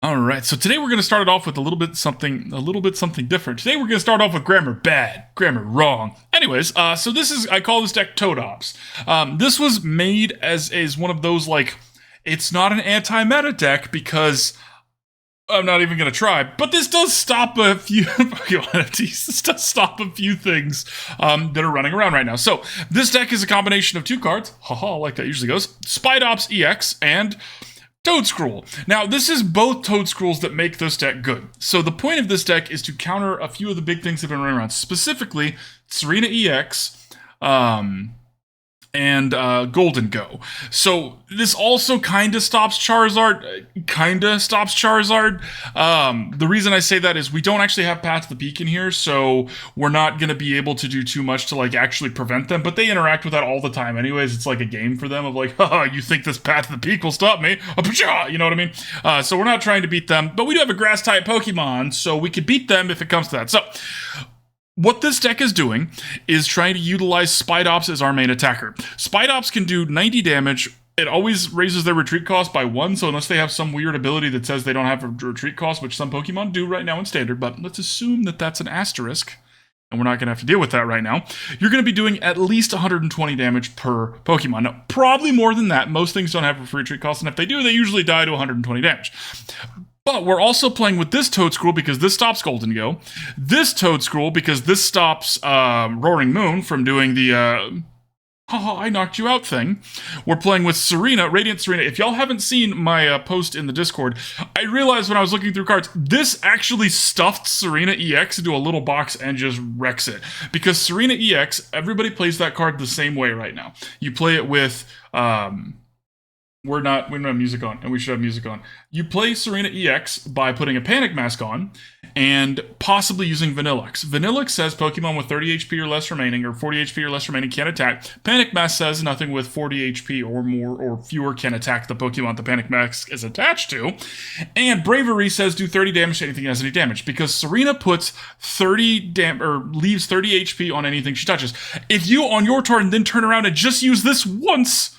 All right, so today we're going to start it off with a little bit something different. Today we're going to start off with grammar bad, grammar wrong. Anyways, so I call this deck Toedscool. This was made as one of those, like, it's not an anti-meta deck because I'm not even going to try, but this does stop a few Pokemon NFTs. This does stop a few things that are running around right now. So this deck is a combination of two cards, haha, like that usually goes, Spidops EX and Toedscruel. Now, this is both Toedscruels that make this deck good. So the point of this deck is to counter a few of the big things that have been running around, specifically Tsareena EX, and Golden Go. So this also kind of stops Charizard. The reason I say that is we don't actually have Path to the Peak in here, so we're not going to be able to do too much to like actually prevent them, but they interact with that all the time anyways. It's like a game for them of like, haha, you think this Path to the Peak will stop me? You know what I mean? So we're not trying to beat them, but we do have a Grass-type Pokemon, so we could beat them if it comes to that. So what this deck is doing is trying to utilize Spidops as our main attacker. Spidops can do 90 damage. It always raises their retreat cost by 1, so unless they have some weird ability that says they don't have a retreat cost, which some Pokemon do right now in Standard, but let's assume that that's an asterisk, and we're not going to have to deal with that right now, you're going to be doing at least 120 damage per Pokemon. Now, probably more than that. Most things don't have a retreat cost, and if they do, they usually die to 120 damage. But we're also playing with this Toedscruel because this stops Golden Go. This Toedscruel because this stops Roaring Moon from doing the haha, I knocked you out thing. We're playing with Tsareena, Radiant Tsareena. If y'all haven't seen my post in the Discord, I realized when I was looking through cards, this actually stuffed Tsareena EX into a little box and just wrecks it. Because Tsareena EX, everybody plays that card the same way right now. You play it with we don't have music on, and we should have music on. You play Tsareena EX by putting a Panic Mask on, and possibly using Vanillux. Vanillux says Pokemon with 30 HP or less remaining, or 40 HP or less remaining can't attack. Panic Mask says nothing with 40 HP or more or fewer can attack the Pokemon the Panic Mask is attached to. And Bravery says do 30 damage to anything that has any damage, because Tsareena puts leaves 30 HP on anything she touches. If you, on your turn, then turn around and just use this once,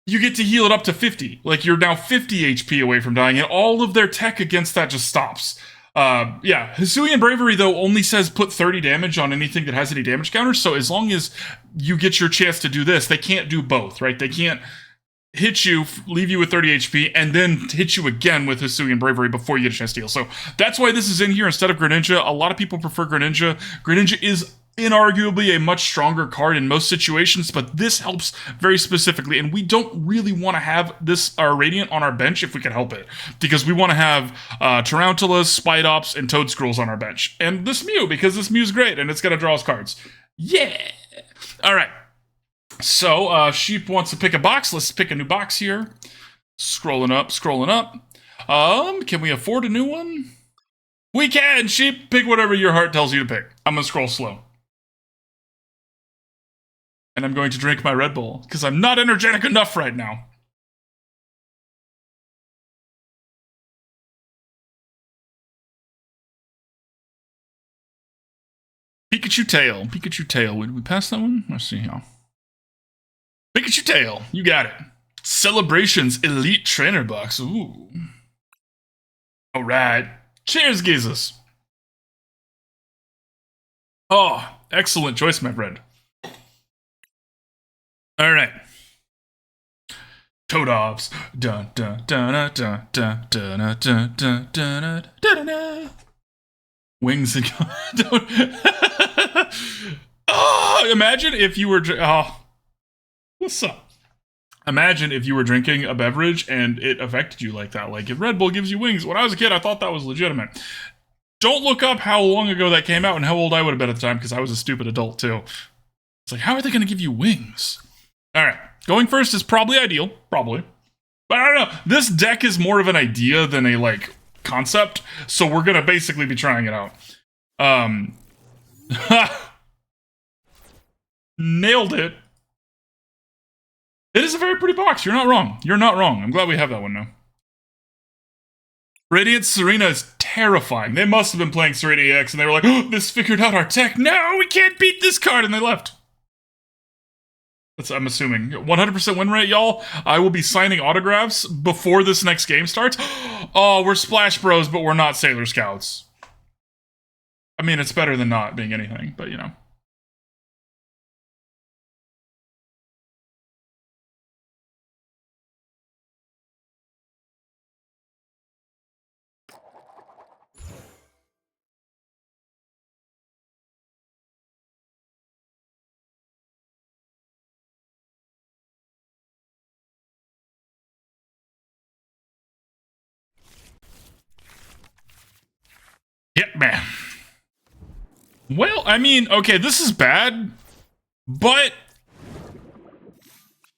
you get to heal it up to 50. Like, you're now 50 HP away from dying, and all of their tech against that just stops. Hisuian Bravery, though, only says put 30 damage on anything that has any damage counters, so as long as you get your chance to do this, they can't do both, right? They can't hit you, leave you with 30 HP, and then hit you again with Hisuian Bravery before you get a chance to heal. So that's why this is in here instead of Greninja. A lot of people prefer Greninja. Greninja is inarguably a much stronger card in most situations, but this helps very specifically, and we don't really want to have this Radiant on our bench if we can help it, because we want to have Tarountulas, Spidops, and Toedscruels on our bench, and this Mew, because this Mew's great, and it's going to draw us cards. Yeah! Alright, so Sheep wants to pick a box. Let's pick a new box here. Scrolling up. Can we afford a new one? We can, Sheep! Pick whatever your heart tells you to pick. I'm going to scroll slow. And I'm going to drink my Red Bull, because I'm not energetic enough right now. Pikachu Tail. Would we pass that one? Let's see here. Pikachu Tail. You got it. Celebrations Elite Trainer Box. Ooh. Alright. Cheers, Jesus. Oh, excellent choice, my friend. Alright. Toedscool. Dun dun dun dun dun dun dun dun dun dun dun. Wings and oh, imagine if you were what's up? Imagine if you were drinking a beverage and it affected you like that. Like if Red Bull gives you wings. When I was a kid, I thought that was legitimate. Don't look up how long ago that came out and how old I would have been at the time, because I was a stupid adult too. It's like, how are they going to give you wings? Alright, going first is probably ideal. Probably. But I don't know. This deck is more of an idea than a, like, concept. So we're going to basically be trying it out. Nailed it. It is a very pretty box. You're not wrong. You're not wrong. I'm glad we have that one now. Radiant Tsareena is terrifying. They must have been playing Tsareena EX and they were like, oh, this figured out our tech. No, we can't beat this card. And they left. That's, I'm assuming. 100% win rate, y'all. I will be signing autographs before this next game starts. Oh, we're Splash Bros, but we're not Sailor Scouts. I mean, it's better than not being anything, but you know. Yep, man. Well, I mean, okay, this is bad, but...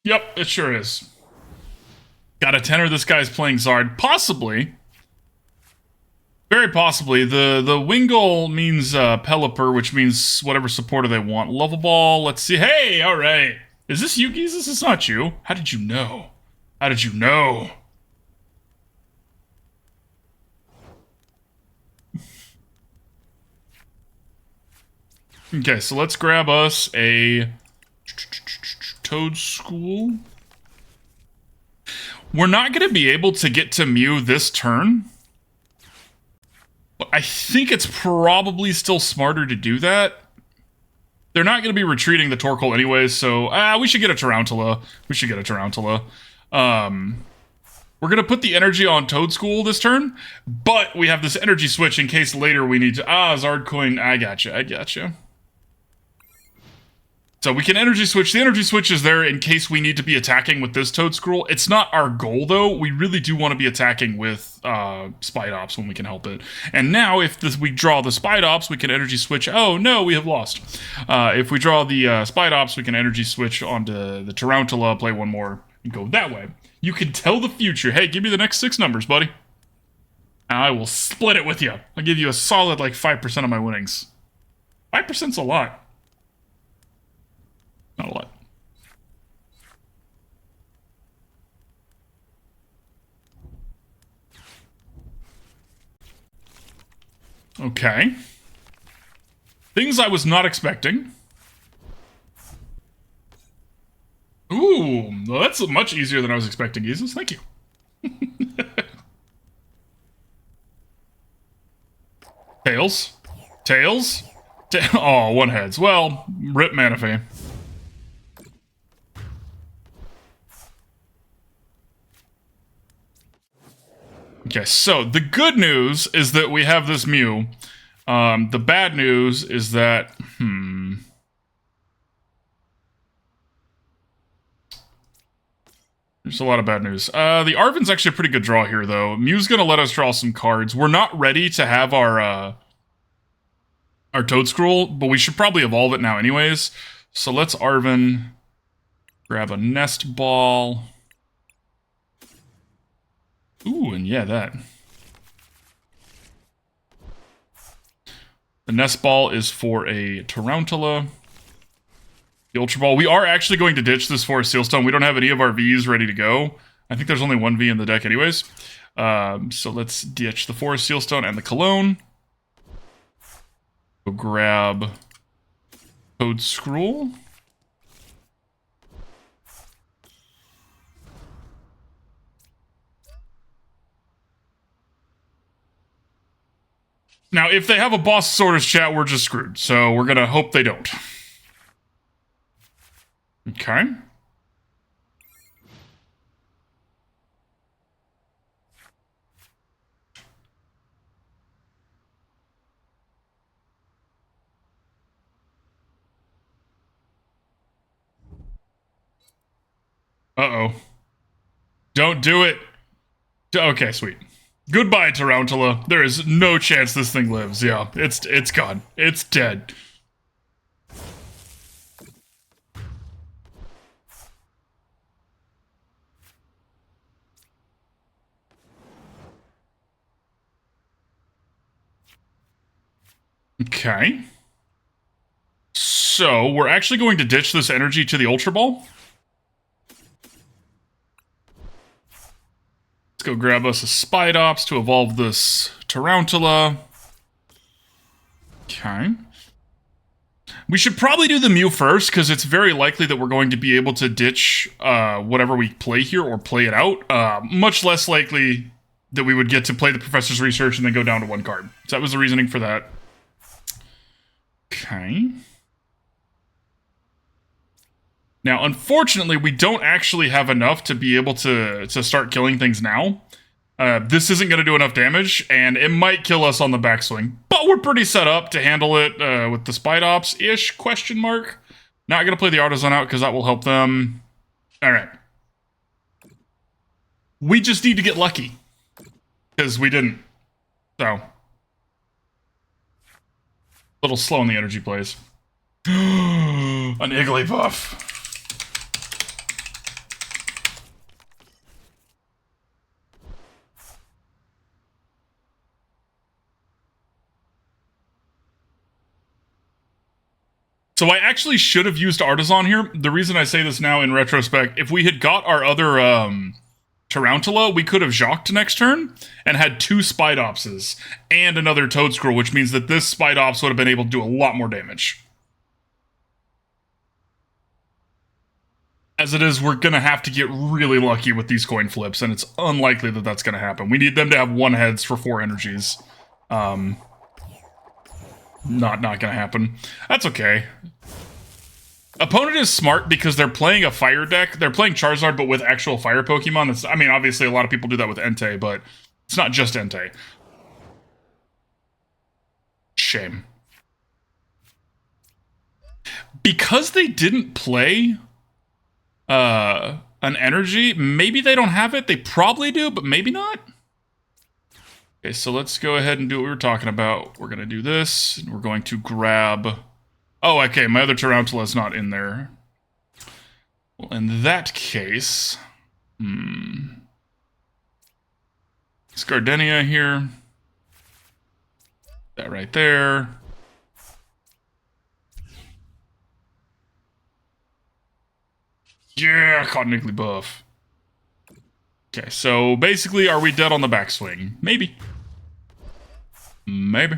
Yep, it sure is. Got a tenor, this guy's playing Zard. Possibly. Very possibly. The Wingull means Pelipper, which means whatever supporter they want. Lovable, let's see. Hey, alright. Is this you, Geese? This is not you. How did you know? How did you know? Okay, so let's grab us a Toedscool. We're not going to be able to get to Mew this turn. But I think it's probably still smarter to do that. They're not going to be retreating the Torkoal anyways, so we should get a Tarountula. We should get a Tarountula. We're going to put the energy on Toedscool this turn, but we have this energy switch in case later we need to... Zard Coin, I gotcha. So we can energy switch. The energy switch is there in case we need to be attacking with this Toedscruel. It's not our goal, though. We really do want to be attacking with Spidops when we can help it. And now, if we draw the Spidops, we can energy switch. Oh, no, we have lost. If we draw the Spidops, we can energy switch onto the Tarountula, play one more, and go that way. You can tell the future. Hey, give me the next 6 numbers, buddy. I will split it with you. I'll give you a solid, like, 5% of my winnings. 5%'s a lot. Not a lot. Okay. Things I was not expecting. Ooh, well, that's much easier than I was expecting, Jesus. Thank you. Tails. Tails. Oh, one heads. Well, rip Manaphy. Okay, so the good news is that we have this Mew. The bad news is that, there's a lot of bad news. The Arven's actually a pretty good draw here, though. Mew's gonna let us draw some cards. We're not ready to have our Toedscruel, but we should probably evolve it now anyways. So let's Arven grab a Nest Ball. Ooh, and yeah, that. The Nest Ball is for a Tarountula. The Ultra Ball. We are actually going to ditch this for a Sealstone. We don't have any of our Vs ready to go. I think there's only one V in the deck anyways. So let's ditch the Forest Sealstone and the Cologne. Go grab Toedscruel. Now, if they have a Boss Sorters chat, we're just screwed. So we're going to hope they don't. Okay. Uh-oh. Don't do it. Okay, sweet. Goodbye, Tarountula. There is no chance this thing lives. Yeah, it's gone. It's dead. Okay. So, we're actually going to ditch this energy to the Ultra Ball. Go grab us a Spidops to evolve this Tarountula. Okay. We should probably do the Mew first, because it's very likely that we're going to be able to ditch whatever we play here or play it out. Much less likely that we would get to play the Professor's Research and then go down to 1 card. So that was the reasoning for that. Okay. Now, unfortunately, we don't actually have enough to be able to start killing things now. This isn't going to do enough damage, and it might kill us on the backswing. But we're pretty set up to handle it with the Spidops-ish, question mark. Not going to play the Artazon out because that will help them. All right. We just need to get lucky. Because we didn't. So. A little slow in the energy plays. An Igglybuff. So I actually should have used Artazon here. The reason I say this now in retrospect, if we had got our other Tarountula, we could have Jacq'd next turn and had 2 Spidopses and another Toedscruel, which means that this Spidops would have been able to do a lot more damage. As it is, we're going to have to get really lucky with these coin flips, and it's unlikely that that's going to happen. We need them to have 1 heads for 4 energies. Not going to happen. That's okay. Opponent is smart because they're playing a fire deck. They're playing Charizard, but with actual fire Pokemon. That's, I mean, obviously a lot of people do that with Entei, but it's not just Entei. Shame. Because they didn't play an energy, maybe they don't have it. They probably do, but maybe not. Okay, so let's go ahead and do what we were talking about. We're going to do this, and we're going to grab... Oh, okay, my other Tarountula is not in there. Well, in that case... It's Gardenia here. That right there. Yeah, caught an Igglybuff. Okay, so basically, are we dead on the backswing? Maybe. Maybe.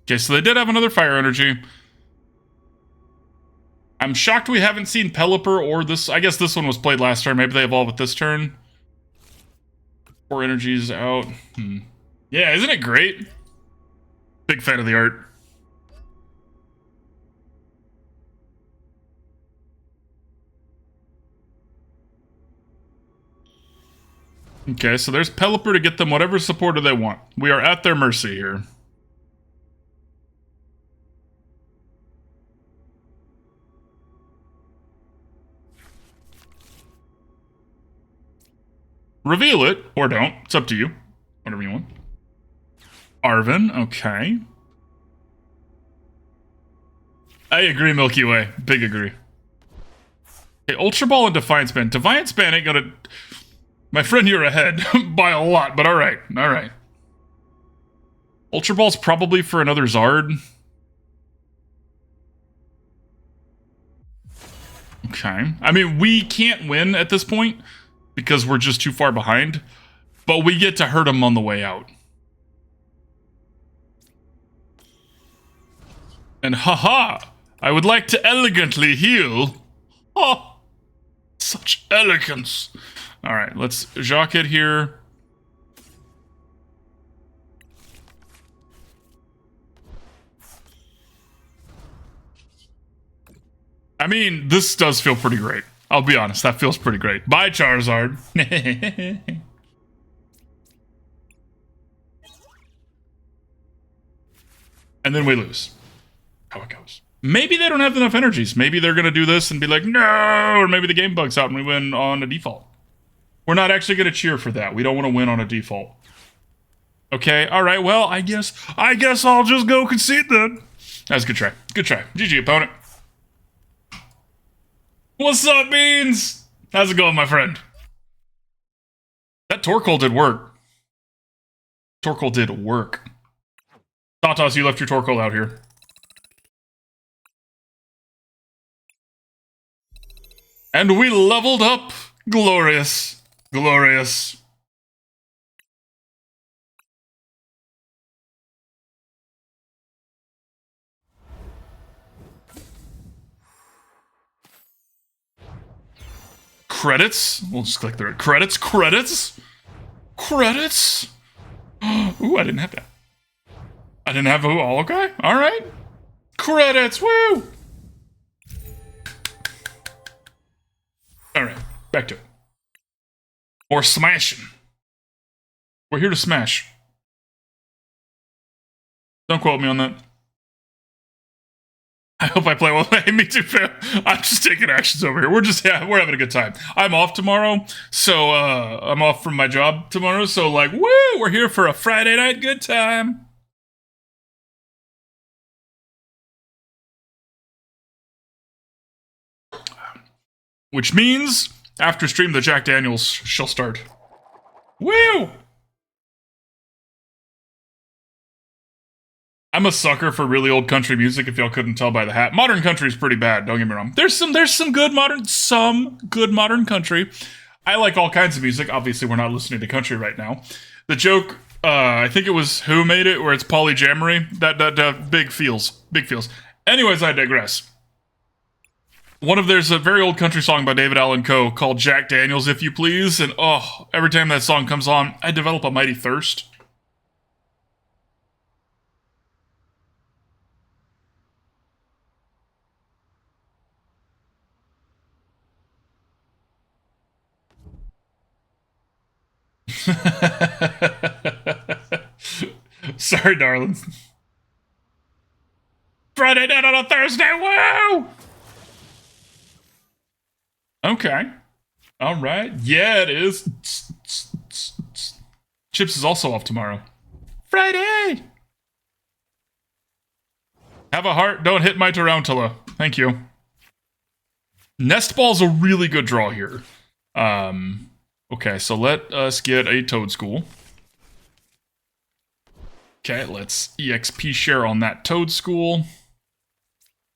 Okay, so they did have another fire energy. I'm shocked we haven't seen Pelipper or this. I guess this one was played last turn. Maybe they evolve with this turn. 4 energies out. Yeah, isn't it great? Big fan of the art. Okay, so there's Pelipper to get them whatever supporter they want. We are at their mercy here. Reveal it, or don't. It's up to you. Whatever you want. Arven, okay. I agree, Milky Way. Big agree. Okay, Ultra Ball and Defiance Band. Defiance Band ain't gonna... My friend, you're ahead by a lot, but alright. Alright. Ultra Ball's probably for another Zard. Okay. I mean, we can't win at this point because we're just too far behind, but we get to hurt them on the way out. And haha, I would like to elegantly heal. Oh, such elegance. All right, let's Jacq it here. I mean, this does feel pretty great. I'll be honest, that feels pretty great. Bye, Charizard. And then we lose. How it goes. Maybe they don't have enough energies. Maybe they're going to do this and be like, no! Or maybe the game bugs out and we win on a default. We're not actually going to cheer for that. We don't want to win on a default. Okay, alright, well, I guess I'll just go concede then. That's a good try. Good try. GG, opponent. What's up, Beans? How's it going, my friend? That Torkoal did work. Torkoal did work. Tatas, you left your Torkoal out here. And we leveled up. Glorious. Glorious. Credits. We'll just click through it. Credits. Ooh, I didn't have that. I didn't have. Oh, okay. All right. Credits. Woo. All right. Back to it. Or smashing. We're here to smash. Don't quote me on that. I hope I play well. Hey, me too, fam. I'm just taking actions over here. We're having a good time. I'm off tomorrow, so I'm off from my job tomorrow. So like, woo, we're here for a Friday night good time. Which means after stream, the Jack Daniels shall start. Woo! I'm a sucker for really old country music, if y'all couldn't tell by the hat. Modern country is pretty bad, don't get me wrong. There's some good modern country. I like all kinds of music. Obviously, we're not listening to country right now. The joke, I think it was Who Made It, where it's polyamory. That big feels. Anyways, I digress. There's a very old country song by David Allan Coe called Jack Daniels, If You Please, and every time that song comes on, I develop a mighty thirst. Sorry, darlings. Friday night on a Thursday, woo! Okay. All right. Yeah, it is. Chips is also off tomorrow. Friday! Have a heart, don't hit my Tarountula. Thank you. Nest Ball's a really good draw here. Okay, so let us get a Toedscool. Okay, let's EXP share on that Toedscool.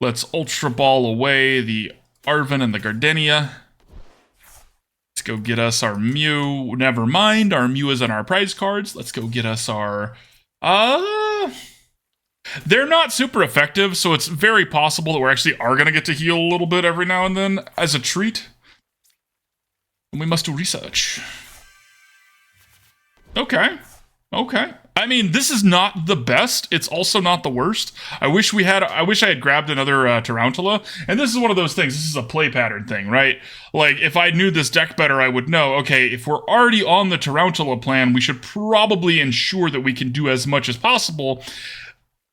Let's Ultra Ball away the Arven and the Gardenia. Let's go get us our Mew. Never mind, our Mew is on our prize cards. Let's go get us our... They're not super effective, so it's very possible that we actually are going to get to heal a little bit every now and then as a treat. And we must do research. Okay. I mean, this is not the best. It's also not the worst. I wish I had grabbed another Tarountula. And this is one of those things. This is a play pattern thing, right? Like, if I knew this deck better, I would know, okay, if we're already on the Tarountula plan, we should probably ensure that we can do as much as possible.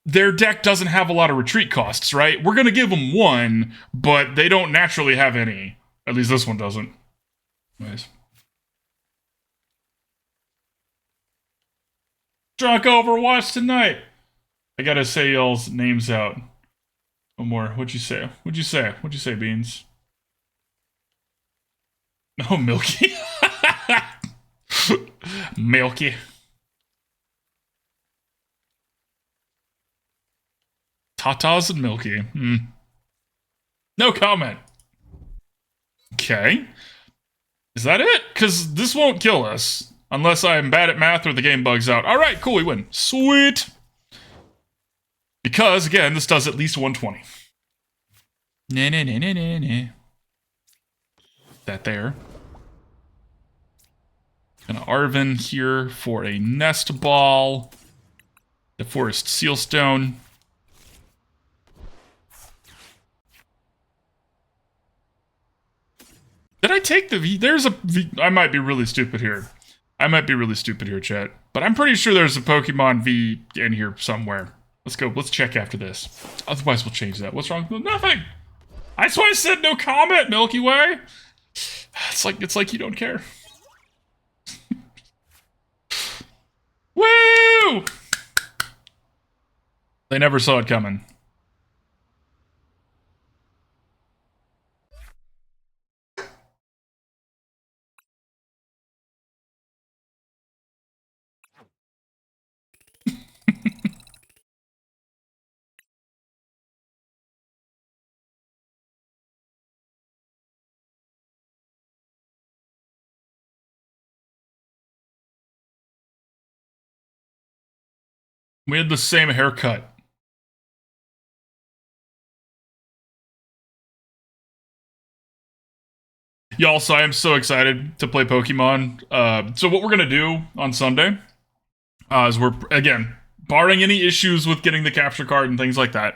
Their deck doesn't have a lot of retreat costs, right? We're going to give them one, but they don't naturally have any. At least this one doesn't. Nice. Drunk Overwatch tonight. I gotta say y'all's names out. One more. What'd you say? Beans? Oh, Milky. Milky. Tatas and Milky. No comment. Okay. Is that it? Because this won't kill us. Unless I'm bad at math or the game bugs out. Alright, cool, we win. Sweet! Because, again, this does at least 120. That there. Gonna Arven here for a Nest Ball. The Forest Sealstone. Did I take the V? There's a V. I might be really stupid here. Chat. But I'm pretty sure there's a Pokemon V in here somewhere. Let's go. Let's check after this. Otherwise, we'll change that. What's wrong? Nothing. That's why I said no comment, Milky Way. It's like you don't care. Woo! They never saw it coming. We had the same haircut. Y'all, so I am so excited to play Pokemon. So what we're going to do on Sunday is we're, again, barring any issues with getting the capture card and things like that,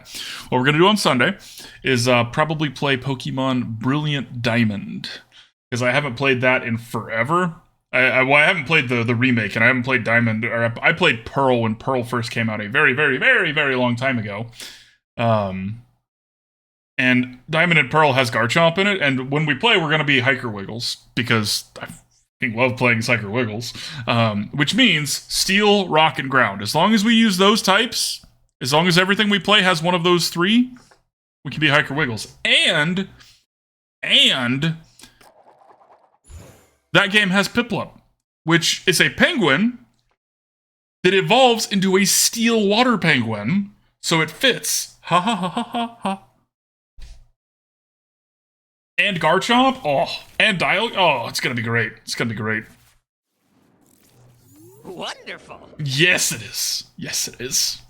what we're going to do on Sunday is probably play Pokemon Brilliant Diamond. Because I haven't played that in forever. Well, I haven't played the remake, and I haven't played Diamond, or I played Pearl when Pearl first came out a very, very, very, very long time ago. And Diamond and Pearl has Garchomp in it, and when we play, we're going to be Hiker Wiggles, because I fucking love playing Hiker Wiggles. Which means Steel, Rock, and Ground. As long as we use those types, as long as everything we play has one of those three, we can be Hiker Wiggles. And that game has Piplup, which is a penguin that evolves into a steel water penguin, so it fits. Ha ha ha ha ha ha. And Garchomp, oh, and Dial, oh, it's gonna be great. It's gonna be great. Wonderful. Yes, it is. Yes, it is.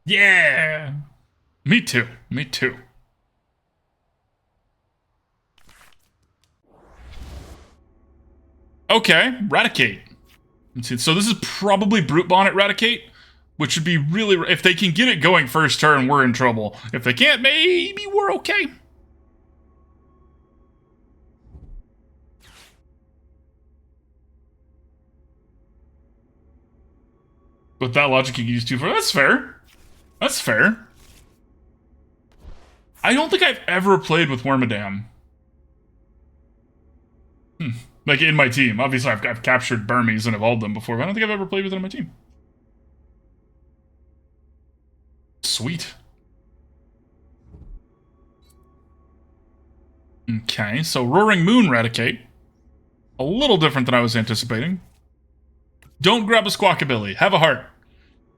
Yeah. Me too. Me too. Okay, Raticate. Let's see. So this is probably Brute Bonnet Raticate, which would be really... If they can get it going first turn, we're in trouble. If they can't, maybe we're okay. With that logic, you can use 2 for... That's fair. That's fair. I don't think I've ever played with Wormadam. Like, in my team. Obviously, I've captured Burmese and evolved them before, but I don't think I've ever played with it on my team. Sweet. Okay, so Roaring Moon Raticate. A little different than I was anticipating. Don't grab a Squawkabilly. Have a heart.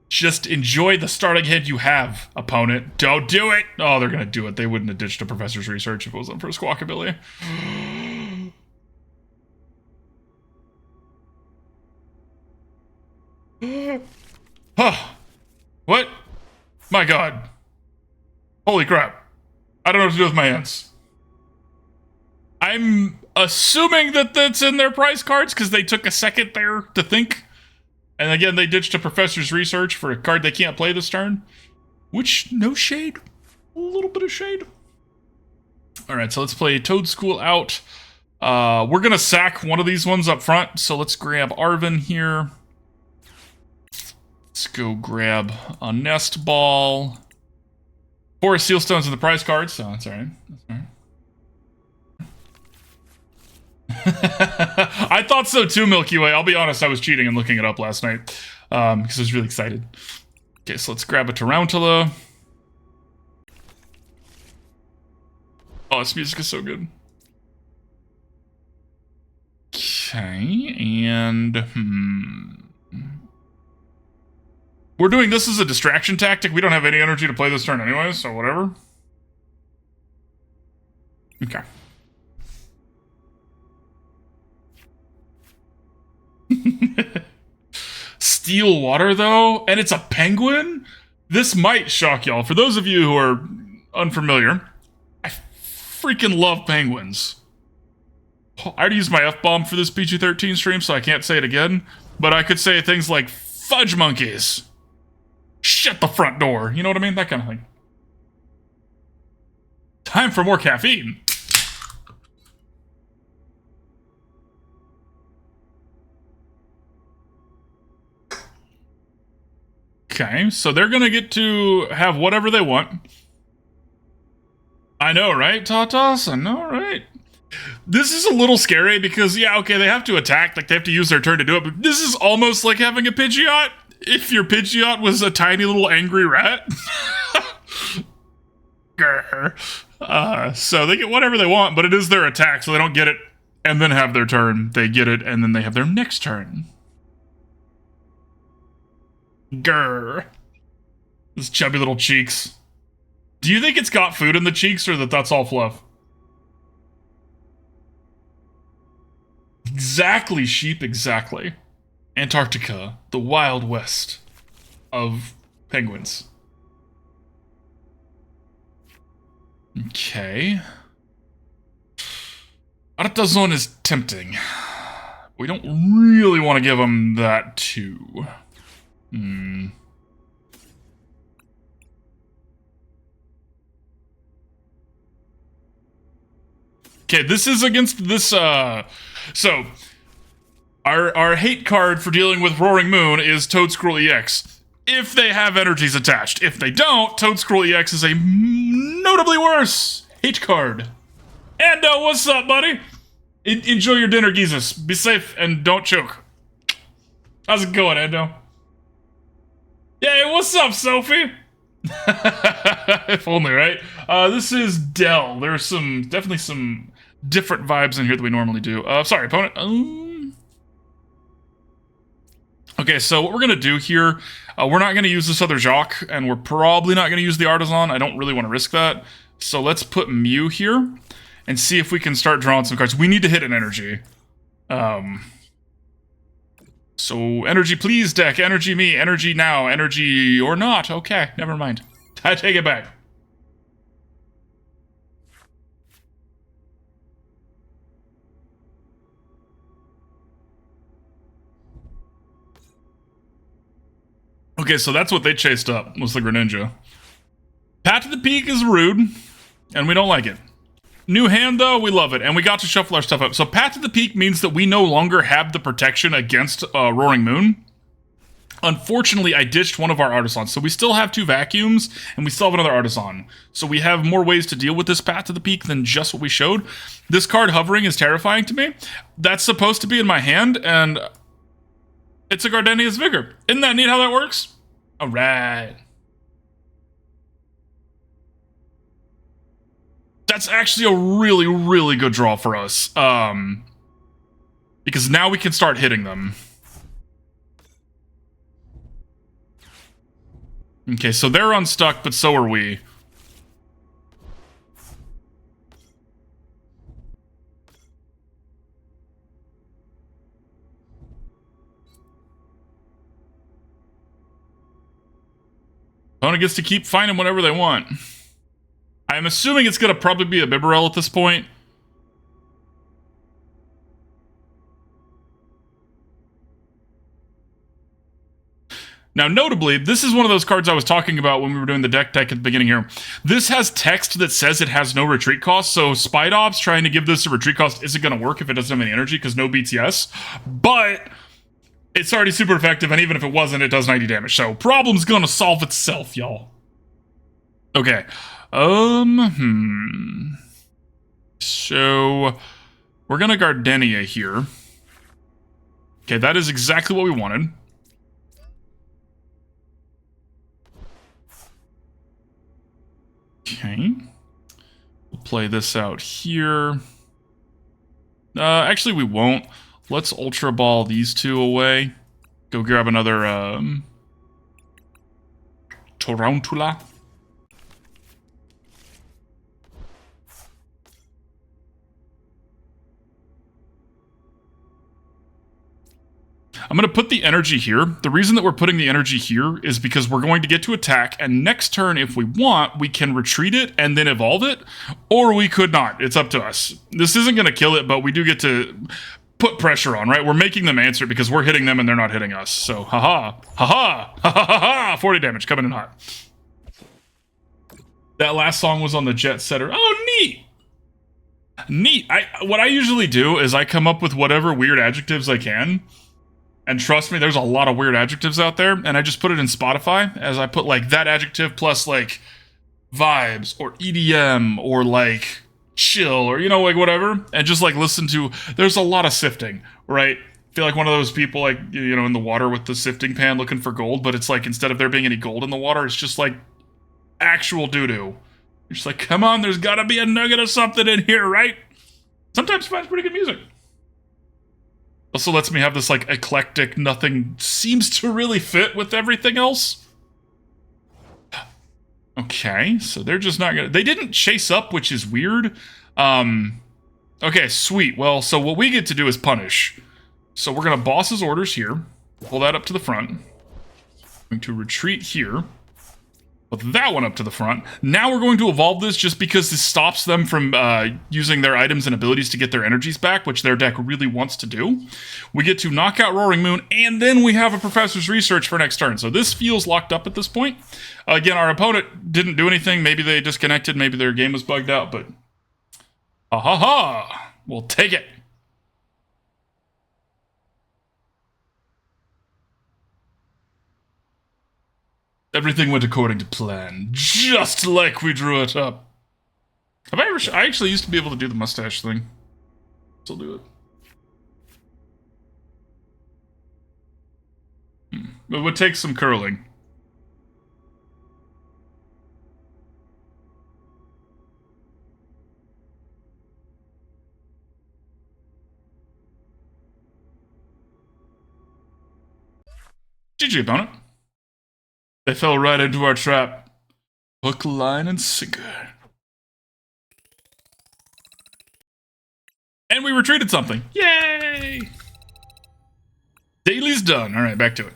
Just enjoy the starting hit you have, opponent. Don't do it! Oh, they're gonna do it. They wouldn't have ditched a Professor's Research if it wasn't for a Squawkabilly. Huh. What? My god. Holy crap. I don't know what to do with my hands. I'm assuming that that's in their prize cards because they took a second there to think. And again, they ditched a Professor's Research for a card they can't play this turn. Which, no shade. A little bit of shade. Alright, so let's play Toedscool out. We're going to sack one of these ones up front. So let's grab Arven here. Let's go grab a Nest Ball. 4 Seal Stones in the prize cards, so that's alright. That's alright. I thought so too, Milky Way. I'll be honest, I was cheating and looking it up last night. Because I was really excited. Okay, so let's grab a Tarountula. Oh, this music is so good. Okay, and... We're doing this as a distraction tactic. We don't have any energy to play this turn anyway, so whatever. Okay. Steel water, though? And it's a penguin? This might shock y'all. For those of you who are unfamiliar, I freaking love penguins. I already used my F-bomb for this PG-13 stream, so I can't say it again. But I could say things like, fudge monkeys. Shut the front door. You know what I mean? That kind of thing. Time for more caffeine. Okay, so they're gonna get to have whatever they want. I know, right, Tatas? I know, right? This is a little scary because, yeah, okay, they have to attack, like they have to use their turn to do it, but this is almost like having a Pidgeot. If your Pidgeot was a tiny little angry rat. Grr. So they get whatever they want, but it is their attack, so they don't get it and then have their turn. They get it, and then they have their next turn. Grr. Those chubby little cheeks. Do you think it's got food in the cheeks, or that that's all fluff? Exactly, sheep, exactly. Antarctica, the Wild West of penguins. Okay. Artazon is tempting. We don't really want to give him that too. Okay, this is against this, so, our hate card for dealing with Roaring Moon is Toedscruel EX. If they have energies attached. If they don't, Toedscruel EX is a notably worse hate card. Endo, what's up, buddy? Enjoy your dinner, Jesus. Be safe and don't choke. How's it going, Endo? Hey, what's up, Sophie? If only, right? This is Dell. There's definitely some different vibes in here than we normally do. Sorry, opponent. Okay, so what we're gonna do here, we're not gonna use this other Jacq, and we're probably not gonna use the Artazon. I don't really want to risk that. So let's put MEW here, and see if we can start drawing some cards. We need to hit an energy. So energy please, deck. Energy me. Energy now. Energy or not. Okay, never mind. I take it back. Okay, so that's what they chased up, was the Greninja. Pat to the Peak is rude, and we don't like it. New hand, though, we love it, and we got to shuffle our stuff up. So Pat to the Peak means that we no longer have the protection against Roaring Moon. Unfortunately, I ditched one of our Artazons, so we still have 2 vacuums, and we still have another Artazon. So we have more ways to deal with this Pat to the Peak than just what we showed. This card hovering is terrifying to me. That's supposed to be in my hand, and it's a Gardenia's Vigor. Isn't that neat how that works? All right. That's actually a really, really good draw for us. Because now we can start hitting them. Okay, so they're unstuck, but so are we. Opponent gets to keep finding whatever they want. I'm assuming it's going to probably be a Bibarel at this point. Now, notably, this is one of those cards I was talking about when we were doing the deck tech at the beginning here. This has text that says it has no retreat cost, so Spidops trying to give this a retreat cost isn't going to work if it doesn't have any energy, because no BTS. But it's already super effective, and even if it wasn't, it does 90 damage. So, problem's going to solve itself, y'all. Okay. So, we're going to Gardenia here. Okay, that is exactly what we wanted. Okay. We'll play this out here. Actually, we won't. Let's Ultra Ball these 2 away. Go grab another, Tarountula. I'm going to put the energy here. The reason that we're putting the energy here is because we're going to get to attack, and next turn, if we want, we can retreat it and then evolve it, or we could not. It's up to us. This isn't going to kill it, but we do get to put pressure on, right? We're making them answer because we're hitting them and they're not hitting us. So, haha, haha, ha ha ha, 40 damage coming in hot. That last song was on the Jet Setter. Oh, neat. Neat. What I usually do is I come up with whatever weird adjectives I can. And trust me, there's a lot of weird adjectives out there, and I just put it in Spotify as I put like that adjective plus like vibes or EDM or like chill or, you know, like whatever, and just like listen to, there's a lot of sifting, right? I feel like one of those people like, you know, in the water with the sifting pan looking for gold, but it's like instead of there being any gold in the water, it's just like actual doo-doo. You're just like, come on, there's gotta be a nugget of something in here, right? Sometimes you find pretty good music. Also lets me have this, like, eclectic, nothing seems to really fit with everything else. Okay, so they're just not gonna... They didn't chase up, which is weird. Okay, sweet. Well, so what we get to do is punish. So we're gonna boss his orders here. Pull that up to the front. Going to retreat here. Put that one up to the front. Now we're going to evolve this just because this stops them from using their items and abilities to get their energies back, which their deck really wants to do. We get to knock out Roaring Moon, and then we have a Professor's Research for next turn. So this feels locked up at this point. Again, our opponent didn't do anything. Maybe they disconnected. Maybe their game was bugged out, but ha! We'll take it. Everything went according to plan, just like we drew it up. I actually used to be able to do the mustache thing. Still do it. It would take some curling. GG, opponent. They fell right into our trap. Hook, line, and sinker. And we retreated something. Yay! Daily's done. All right, back to it.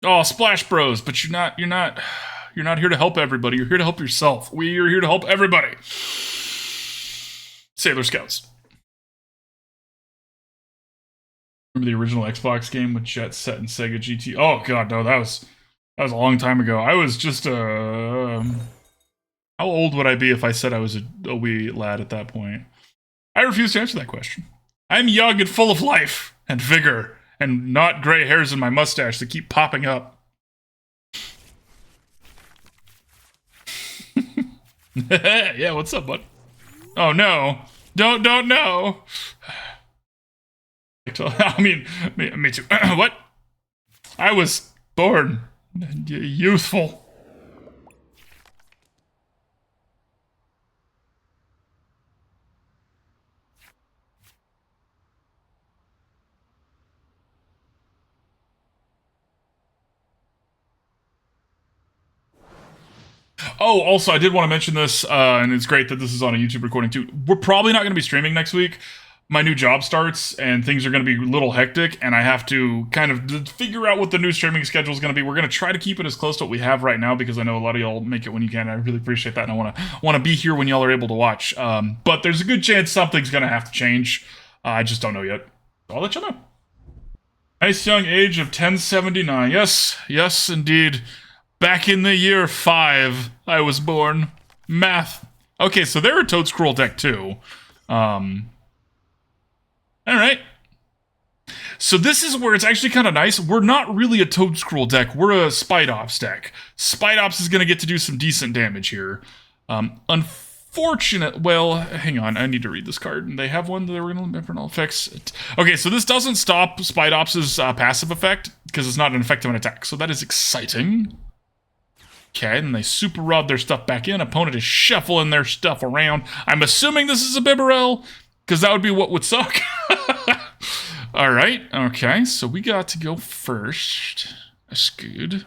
Oh, Splash Bros, but you're not here to help everybody. You're here to help yourself. We are here to help everybody. Sailor Scouts. Remember the original Xbox game with Jet Set and Sega GT? Oh god, no, that was a long time ago. I was just how old would I be if I said I was a wee lad at that point? I refuse to answer that question. I'm young and full of life and vigor. And not gray hairs in my mustache that keep popping up. Yeah, what's up, bud? Oh no. Don't know. I mean, me too. What? I was born youthful. Oh, also, I did want to mention this, and it's great that this is on a YouTube recording too. We're probably not going to be streaming next week. My new job starts, and things are going to be a little hectic, and I have to kind of figure out what the new streaming schedule is going to be. We're going to try to keep it as close to what we have right now, because I know a lot of y'all make it when you can. I really appreciate that, and I want to be here when y'all are able to watch. But there's a good chance something's going to have to change. I just don't know yet. I'll let you know. Nice young age of 1079. Yes, indeed. Back in the year 5, I was born. Math. Okay, so they're a Toedscruel deck too. Alright. So this is where it's actually kind of nice. We're not really a Toedscruel deck. We're a Spidops deck. Spidops is going to get to do some decent damage here. Well, hang on. I need to read this card. They have one that we're going to fix. Okay, so this doesn't stop Spidops' passive effect because it's not an effect of an attack. So that is exciting. Okay, and they super rub their stuff back in. Opponent is shuffling their stuff around. I'm assuming this is a Bibarel, because that would be what would suck. Alright, okay, so we got to go first. That's good.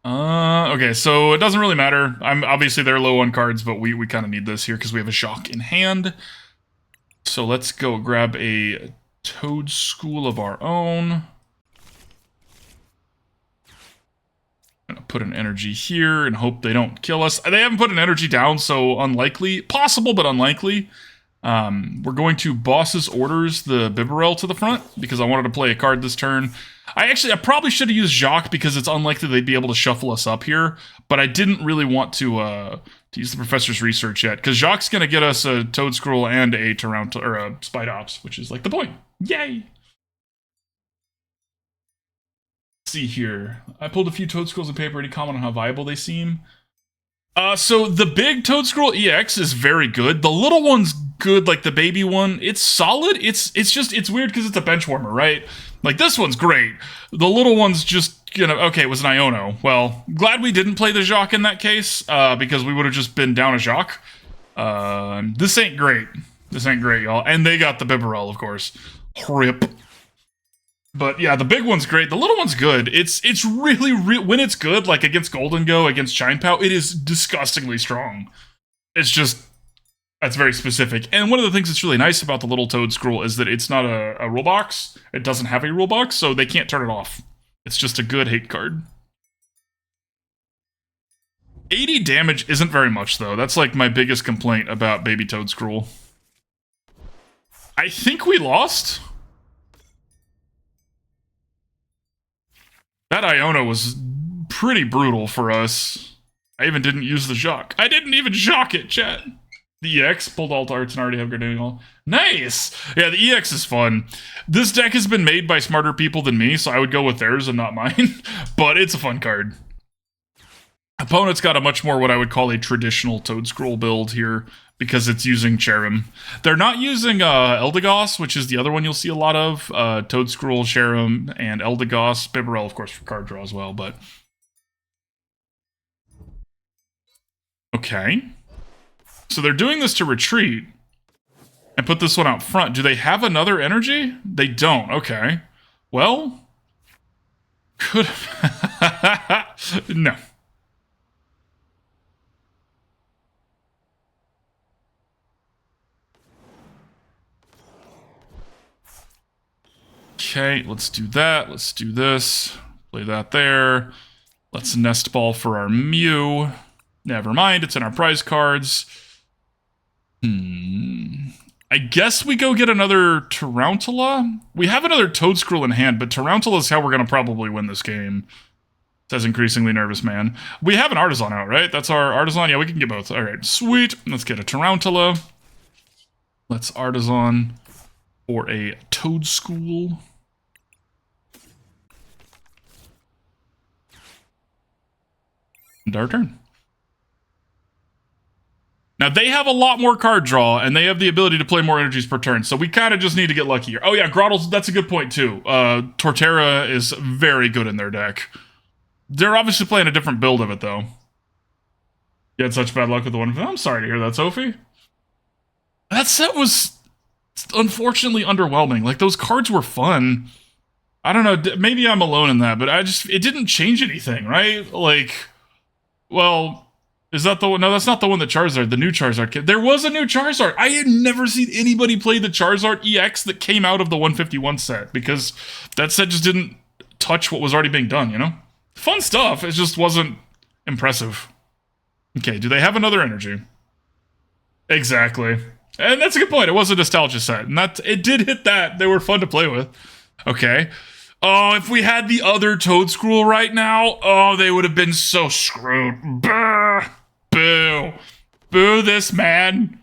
Okay, so it doesn't really matter. Obviously they're low on cards, but we kind of need this here because we have a Jacq in hand. So let's go grab a Toedscool of our own. Gonna put an energy here and hope they don't kill us. They haven't put an energy down, so unlikely. Possible, but unlikely. We're going to Boss's Orders the Bibarel to the front because I wanted to play a card this turn. I probably should have used Jacq because it's unlikely they'd be able to shuffle us up here, but I didn't really want to use the Professor's Research yet because Jacq's gonna get us a Toedscruel and a Tarountula or a Spidops, which is like the point. Yay! See here. I pulled a few Toedscruels in paper. Any comment on how viable they seem? So the big Toedscruel EX is very good. The little one's good, like the baby one. It's solid. It's weird because it's a bench warmer, right? Like this one's great. The little one's just, okay, it was an Iono. Well, glad we didn't play the Jacq in that case, because we would have just been down a Jacq. This ain't great. This ain't great, y'all. And they got the Bibarel, of course. Rip. But yeah, the big one's great. The little one's good. It's really when it's good, like against Golden Go, against Shine Pow, it is disgustingly strong. It's just that's very specific. And one of the things that's really nice about the little Toedscruel is that it's not a rule box. It doesn't have a rule box, so they can't turn it off. It's just a good hate card. 80 damage isn't very much, though. That's like my biggest complaint about Baby Toedscruel. I think we lost. That Iono was pretty brutal for us. I even didn't use the Jacq. I didn't even Jacq it, chat. The EX, pulled alt arts and already have Gardenia. Nice! Yeah, the EX is fun. This deck has been made by smarter people than me, so I would go with theirs and not mine. But it's a fun card. Opponent's got a much more what I would call a traditional Toedscruel build here, because it's using Cherrim. They're not using Eldegoss, which is the other one you'll see a lot of. Toedscruel, Cherrim, and Eldegoss. Bibarel, of course, for card draw as well, but... Okay. So they're doing this to retreat and put this one out front. Do they have another energy? They don't. Okay. Well, could... No. Okay, let's do that. Let's do this. Play that there. Let's Nest Ball for our Mew. Never mind, it's in our prize cards. I guess we go get another Tarountula? We have another Toedscruel in hand, but Tarountula is how we're going to probably win this game. Says increasingly nervous man. We have an Artazon out, right? That's our Artazon? Yeah, we can get both. All right, sweet. Let's get a Tarountula. Let's Artazon for a Toedscruel. And our turn. Now, they have a lot more card draw, and they have the ability to play more energies per turn, so we kind of just need to get lucky here. Oh yeah, Grottle's, that's a good point too. Torterra is very good in their deck. They're obviously playing a different build of it, though. You had such bad luck with the one. I'm sorry to hear that, Sophie. That set was unfortunately underwhelming. Like, those cards were fun. I don't know, maybe I'm alone in that, but it didn't change anything, right? Like, well... Is that the one? No, that's not the one that Charizard, the new Charizard kid. There was a new Charizard. I had never seen anybody play the Charizard EX that came out of the 151 set, because that set just didn't touch what was already being done, you know? Fun stuff, it just wasn't impressive. Okay, do they have another energy? Exactly. And that's a good point. It was a nostalgia set, and it did hit that. They were fun to play with. Okay. Oh, if we had the other Toedscruel right now, oh, they would have been so screwed. Brr. Boo. Boo this man.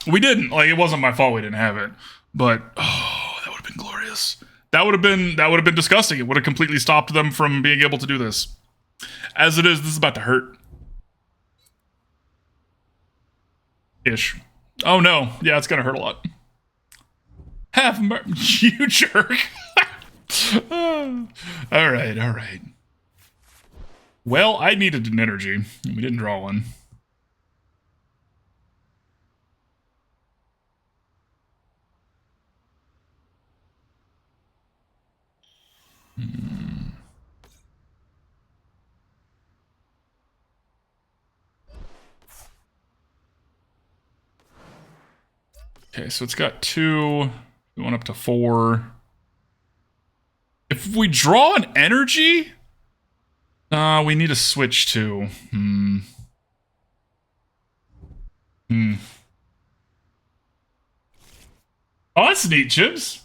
We didn't. Like, it wasn't my fault we didn't have it. But, oh, that would have been glorious. That would have been disgusting. It would have completely stopped them from being able to do this. As it is, this is about to hurt. Ish. Oh, no. Yeah, it's going to hurt a lot. You jerk. Alright, alright. Well, I needed an energy. We didn't draw one. Okay, so it's got 2. We went up to 4. If we draw an energy... we need a switch too. Oh, that's neat, Chibs.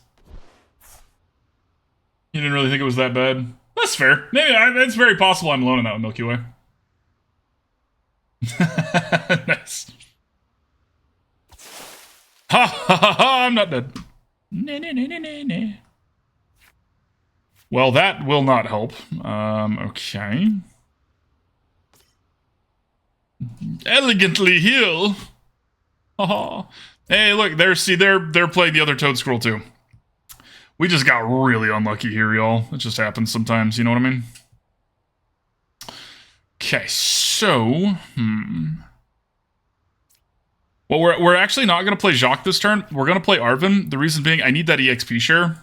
You didn't really think it was that bad? That's fair. Maybe it's very possible I'm alone in that with Milky Way. Nice. Ha ha ha ha! I'm not dead. Well, that will not help. Okay. Elegantly heal. Haha. Hey, look, they're playing the other Toedscruel too. We just got really unlucky here, y'all. It just happens sometimes, you know what I mean? Okay, so... Well, we're actually not going to play Jacq this turn. We're going to play Arven. The reason being, I need that EXP share.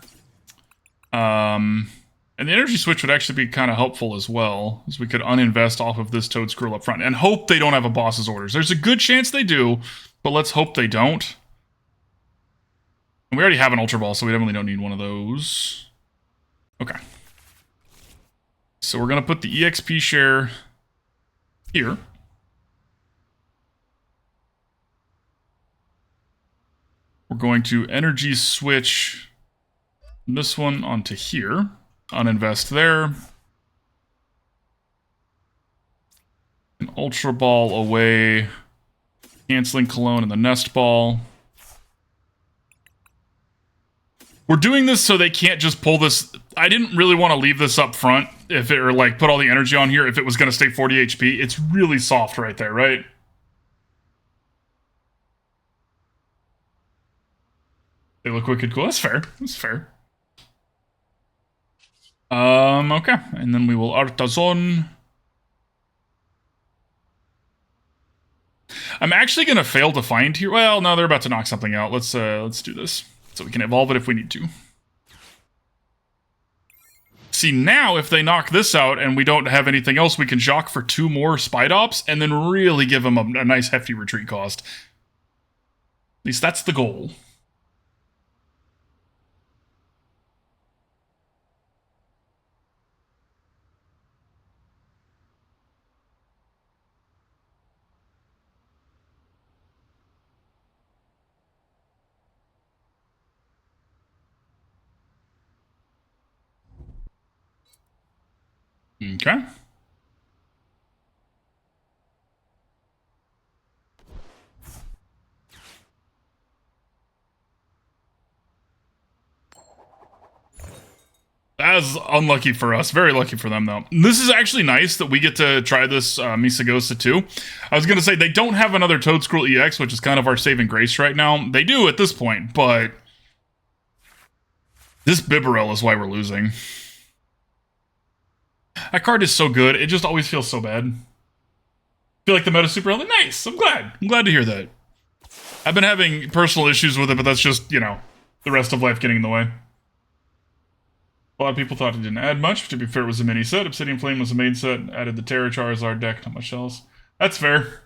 And the Energy Switch would actually be kind of helpful as well, as we could uninvest off of this Toedscruel up front and hope they don't have a boss's orders. There's a good chance they do, but let's hope they don't. And we already have an Ultra Ball, so we definitely don't need one of those. Okay. So we're going to put the EXP share here. We're going to Energy Switch this one onto here. Uninvest there. An Ultra Ball away. Canceling Cologne and the Nest Ball. We're doing this so they can't just pull this. I didn't really want to leave this up front if it, or like put all the energy on here if it was going to stay 40 HP. It's really soft right there, right? They look wicked cool. That's fair. That's fair. Okay. And then we will Artazon. I'm actually going to fail to find here. Well, no, they're about to knock something out. Let's do this so we can evolve it if we need to. See, now if they knock this out and we don't have anything else, we can Jacq for 2 more Spidops and then really give them a nice hefty retreat cost. At least that's the goal. Okay. That is unlucky for us. Very lucky for them, though. This is actually nice that we get to try this Misagosa too. I was going to say, they don't have another Toedscruel EX, which is kind of our saving grace right now. They do at this point, but this Bibarel is why we're losing. That card is so good. It just always feels so bad. I feel like the meta's super early. Nice. I'm glad. I'm glad to hear that. I've been having personal issues with it, but that's just, you know, the rest of life getting in the way. A lot of people thought it didn't add much. To be fair, it was a mini set. Obsidian Flame was a main set. Added the Terra Charizard deck, not much else. That's fair.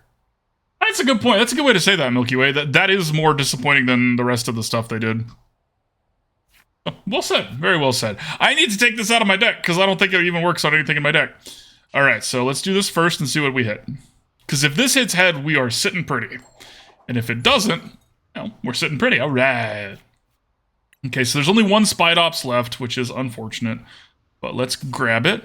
That's a good point. That's a good way to say that, Milky Way. That is more disappointing than the rest of the stuff they did. Oh, well said. Very well said. I need to take this out of my deck, because I don't think it even works on anything in my deck. Alright, so let's do this first and see what we hit. Because if this hits head, we are sitting pretty. And if it doesn't, well, we're sitting pretty. Alright. Okay, so there's only 1 Spidops left, which is unfortunate. But let's grab it.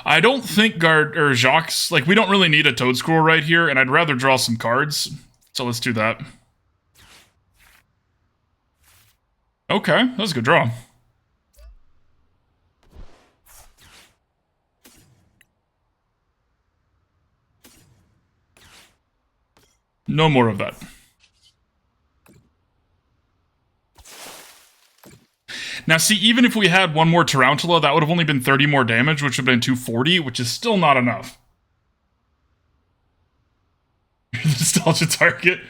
I don't think Jacq's, like, we don't really need a Toedscruel right here, and I'd rather draw some cards. So let's do that. Okay, that was a good draw. No more of that. Now, see, even if we had 1 more Tarountula, that would have only been 30 more damage, which would have been 240, which is still not enough. The nostalgia target.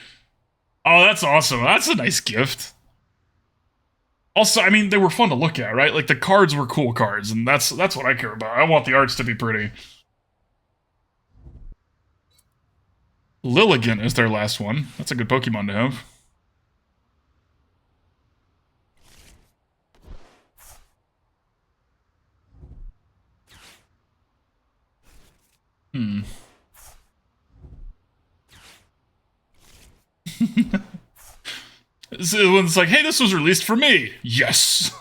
Oh, that's awesome. That's a nice gift. Also, I mean, they were fun to look at, right? Like, the cards were cool cards, and that's what I care about. I want the arts to be pretty. Lilligant is their last one. That's a good Pokemon to have. It's like, hey, this was released for me. Yes.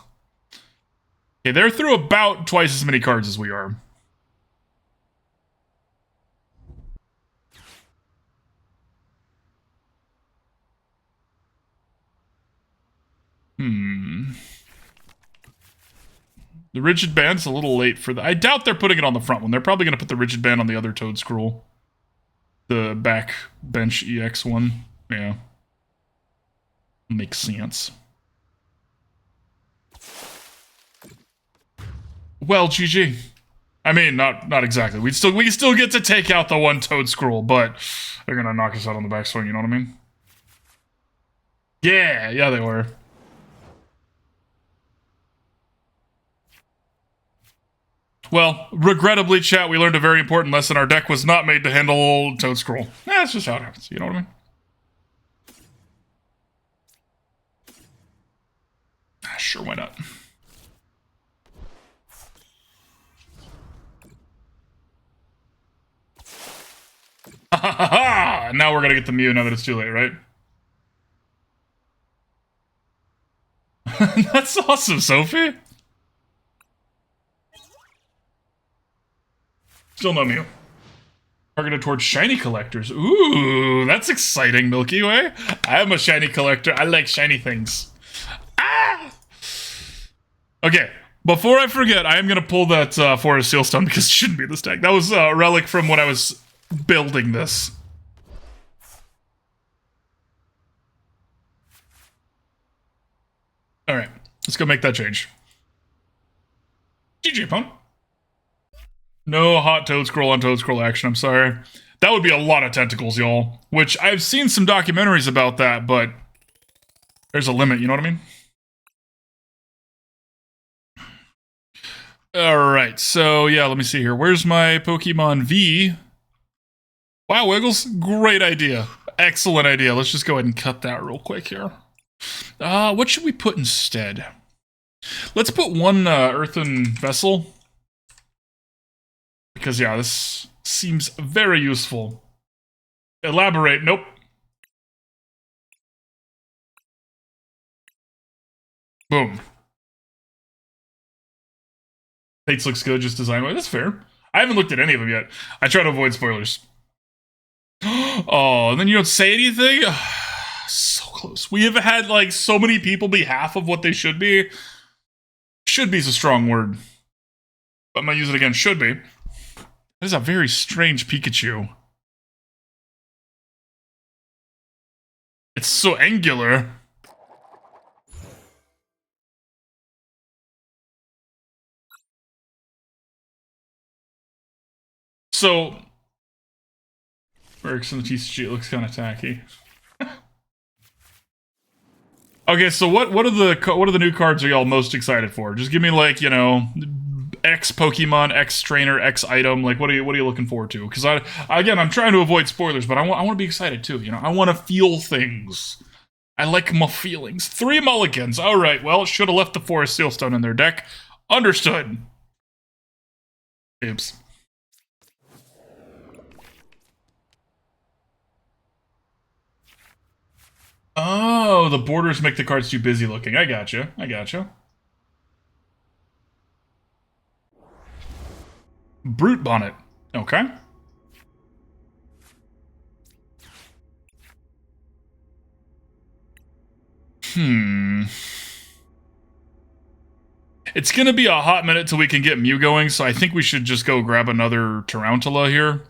Okay, they're through about twice as many cards as we are. The Rigid Band's a little late for that. I doubt they're putting it on the front one. They're probably going to put the Rigid Band on the other Toedscruel. The back bench EX one. Yeah. Makes sense. Well, GG. I mean, not exactly. We still get to take out the one Toedscruel, but they're gonna knock us out on the backswing. You know what I mean? Yeah, they were. Well, regrettably, chat, we learned a very important lesson. Our deck was not made to handle Toedscruel. That's just how it happens. You know what I mean? Sure, why not? Now we're gonna get the Mew now that it's too late, right? That's awesome, Sophie. Still no Mew. Targeted towards shiny collectors. Ooh, that's exciting, Milky Way. I am a shiny collector. I like shiny things. Ah! Okay, before I forget, I am going to pull that Forest Sealstone because it shouldn't be this deck. That was a relic from when I was building this. Alright, let's go make that change. GG, opponent. No hot Toedscruel on Toedscruel action, I'm sorry. That would be a lot of tentacles, y'all. Which, I've seen some documentaries about that, but there's a limit, you know what I mean? Alright, so yeah, let me see here. Where's my Pokemon V? Wow, Wiggles, great idea. Excellent idea. Let's just go ahead and cut that real quick here. What should we put instead? Let's put one Earthen Vessel. Because, yeah, this seems very useful. Elaborate. Nope. Boom. Fates looks good, just design-wise. That's fair. I haven't looked at any of them yet. I try to avoid spoilers. Oh, and then you don't say anything? So close. We have had, like, so many people be half of what they should be. Should be is a strong word. But I'm gonna use it again. Should be. That is a very strange Pikachu. It's so angular. So, Eric's in the TCG, it looks kind of tacky. Okay, so what are the new cards are y'all most excited for? Just give me, like, you know, X Pokemon, X Trainer, X item. Like, what are you looking forward to? Because again, I'm trying to avoid spoilers, but I want to be excited too. You know, I want to feel things. I like my feelings. 3 mulligans. All right. Well, should have left the Forest Sealstone in their deck. Understood. Oops. Oh, the borders make the cards too busy looking. I gotcha. Brute Bonnet. Okay. It's gonna be a hot minute till we can get Mew going, so I think we should just go grab another Tarountula here.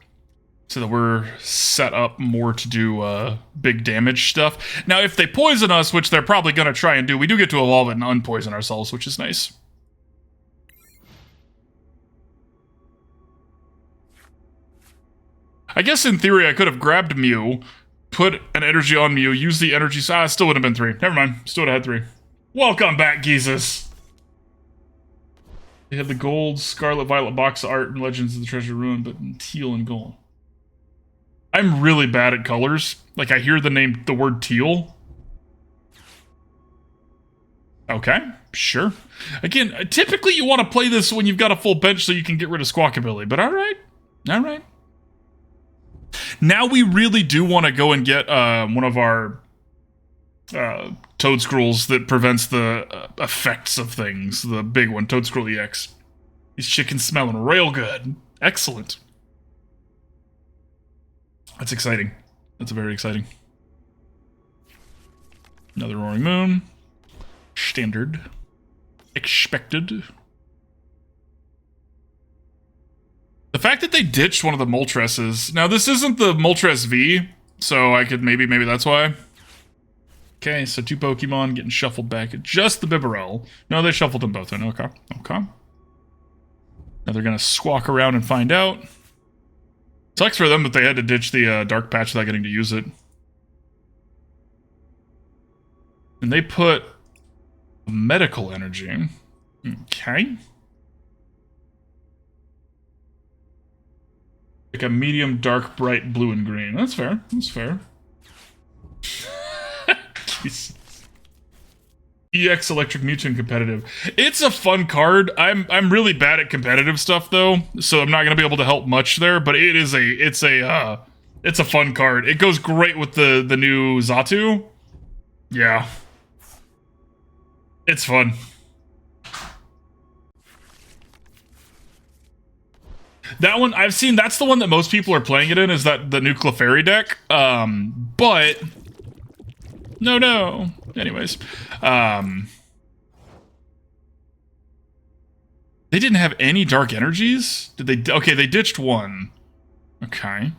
So that we're set up more to do big damage stuff. Now, if they poison us, which they're probably going to try and do, we do get to evolve it and unpoison ourselves, which is nice. I guess in theory I could have grabbed Mew, put an energy on Mew, used the energy... still would have been 3. Never mind. Still would have had 3. Welcome back, Jesus. They had the gold, scarlet, violet box art and Legends of the Treasure Ruin, but in teal and gold. I'm really bad at colors. Like, I hear the word teal. Okay, sure. Again, typically you want to play this when you've got a full bench so you can get rid of Squawkabilly, but alright. Alright. Now we really do want to go and get one of our Toedscruels that prevents the effects of things. The big one, Toedscruel EX. These chickens smelling real good. Excellent. That's exciting. That's very exciting. Another Roaring Moon. Standard. Expected. The fact that they ditched one of the Moltres. Now, this isn't the Moltres V, so I could maybe that's why. Okay, so 2 Pokemon getting shuffled back. Just the Bibarel. No, they shuffled them both in. Okay. Now they're going to squawk around and find out. Sucks for them that they had to ditch the dark patch without getting to use it. And they put medical energy. Okay. Like a medium, dark, bright blue and green. That's fair. That's fair. Jeez. EX Electric Mewtwo competitive. It's a fun card. I'm really bad at competitive stuff though, so I'm not gonna be able to help much there. But it's a fun card. It goes great with the new Xatu. Yeah, it's fun. That one I've seen. That's the one that most people are playing it in. Is that the new Clefairy deck? But no. Anyways, they didn't have any dark energies? Did they? Okay, they ditched one. Okay.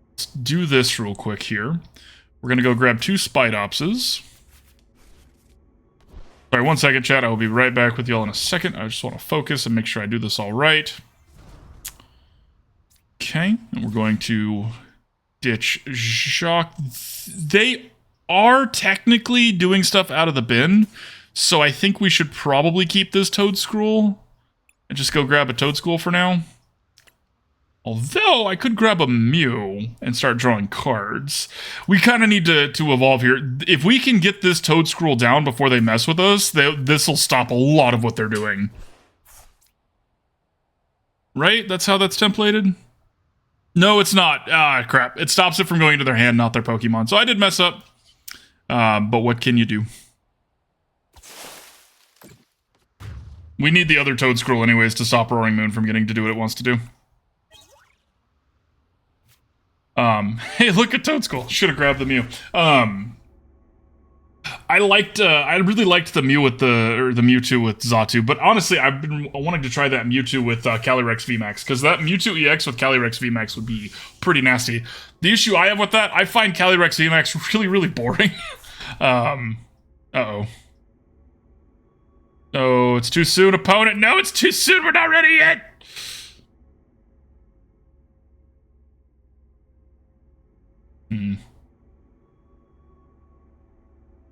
Let's do this real quick here. We're gonna go grab 2 Spidopses. Sorry, 1 second, chat. I will be right back with y'all in a second. I just want to focus and make sure I do this all right. Okay, and we're going to ditch Jacq. They are technically doing stuff out of the bin, so I think we should probably keep this Toedscruel and just go grab a Toedscruel for now. Although, I could grab a Mew and start drawing cards. We kind of need to evolve here. If we can get this Toedscruel down before they mess with us, this will stop a lot of what they're doing. Right? That's how that's templated? No, it's not. Ah, crap. It stops it from going to their hand, not their Pokemon. So I did mess up. But what can you do? We need the other Toedscruel anyways to stop Roaring Moon from getting to do what it wants to do. Hey, look at Toedscruel. Should have grabbed the Mew. I really liked the Mew with the Mewtwo with Xatu, but honestly, I've been wanting to try that Mewtwo with Calyrex VMAX, because that Mewtwo EX with Calyrex VMAX would be pretty nasty. The issue I have with that, I find Calyrex VMAX really, really boring. Uh-oh. Oh, it's too soon, opponent. No, it's too soon. We're not ready yet.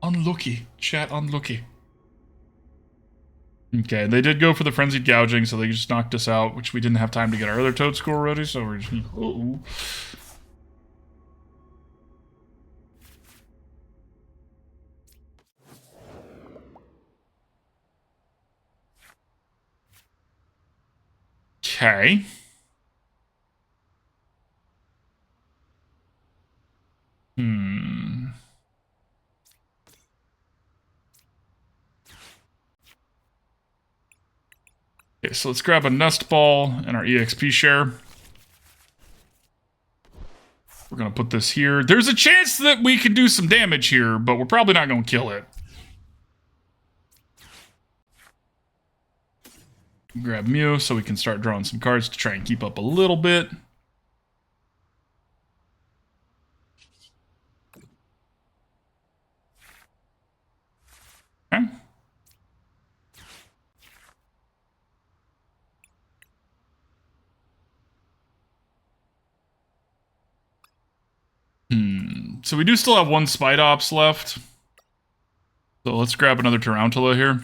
Unlucky. Chat, unlucky. Okay, they did go for the Frenzied Gouging, so they just knocked us out, which we didn't have time to get our other Toedscruel ready, so we're just... Uh-oh. Okay. Okay, so let's grab a Nest Ball and our EXP share. We're going to put this here. There's a chance that we can do some damage here, but we're probably not going to kill it. Grab Mew so we can start drawing some cards to try and keep up a little bit. Okay. So we do still have 1 Spidops left. So let's grab another Tarountula here.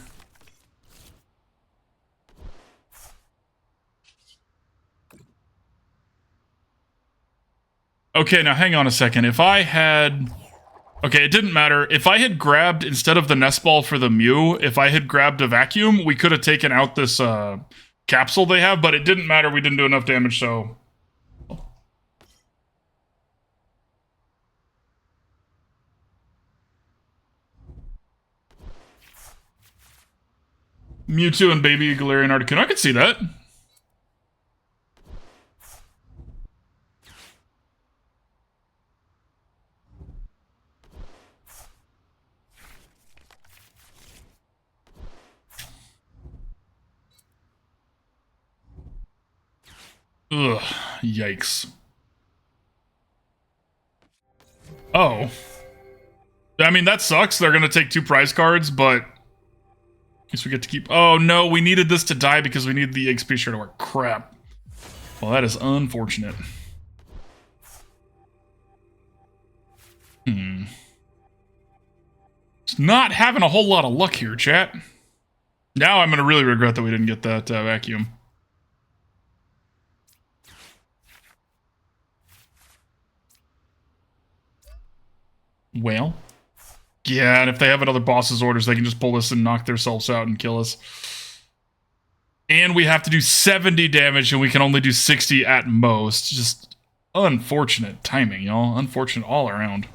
Okay, now hang on a second. If I had... Okay, it didn't matter. If I had grabbed, instead of the Nest Ball for the Mew, if I had grabbed a Vacuum, we could have taken out this capsule they have, but it didn't matter. We didn't do enough damage, so... Mewtwo and Baby Galarian Articuno. I could see that. Ugh, yikes. Oh. I mean, that sucks. They're going to take 2 prize cards, but Guess we get to keep... Oh, no, we needed this to die because we needed the XP share to work. Crap. Well, that is unfortunate. Just not having a whole lot of luck here, chat. Now I'm going to really regret that we didn't get that vacuum. Well. Yeah, and if they have another boss's orders, they can just pull this and knock themselves out and kill us. And we have to do 70 damage, and we can only do 60 at most. Just unfortunate timing, y'all. Unfortunate all around.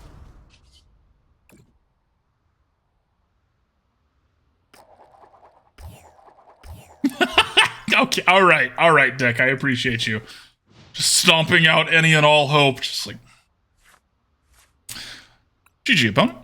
Okay, alright, Deck, I appreciate you. Just stomping out any and all hope, just like... GG, opponent.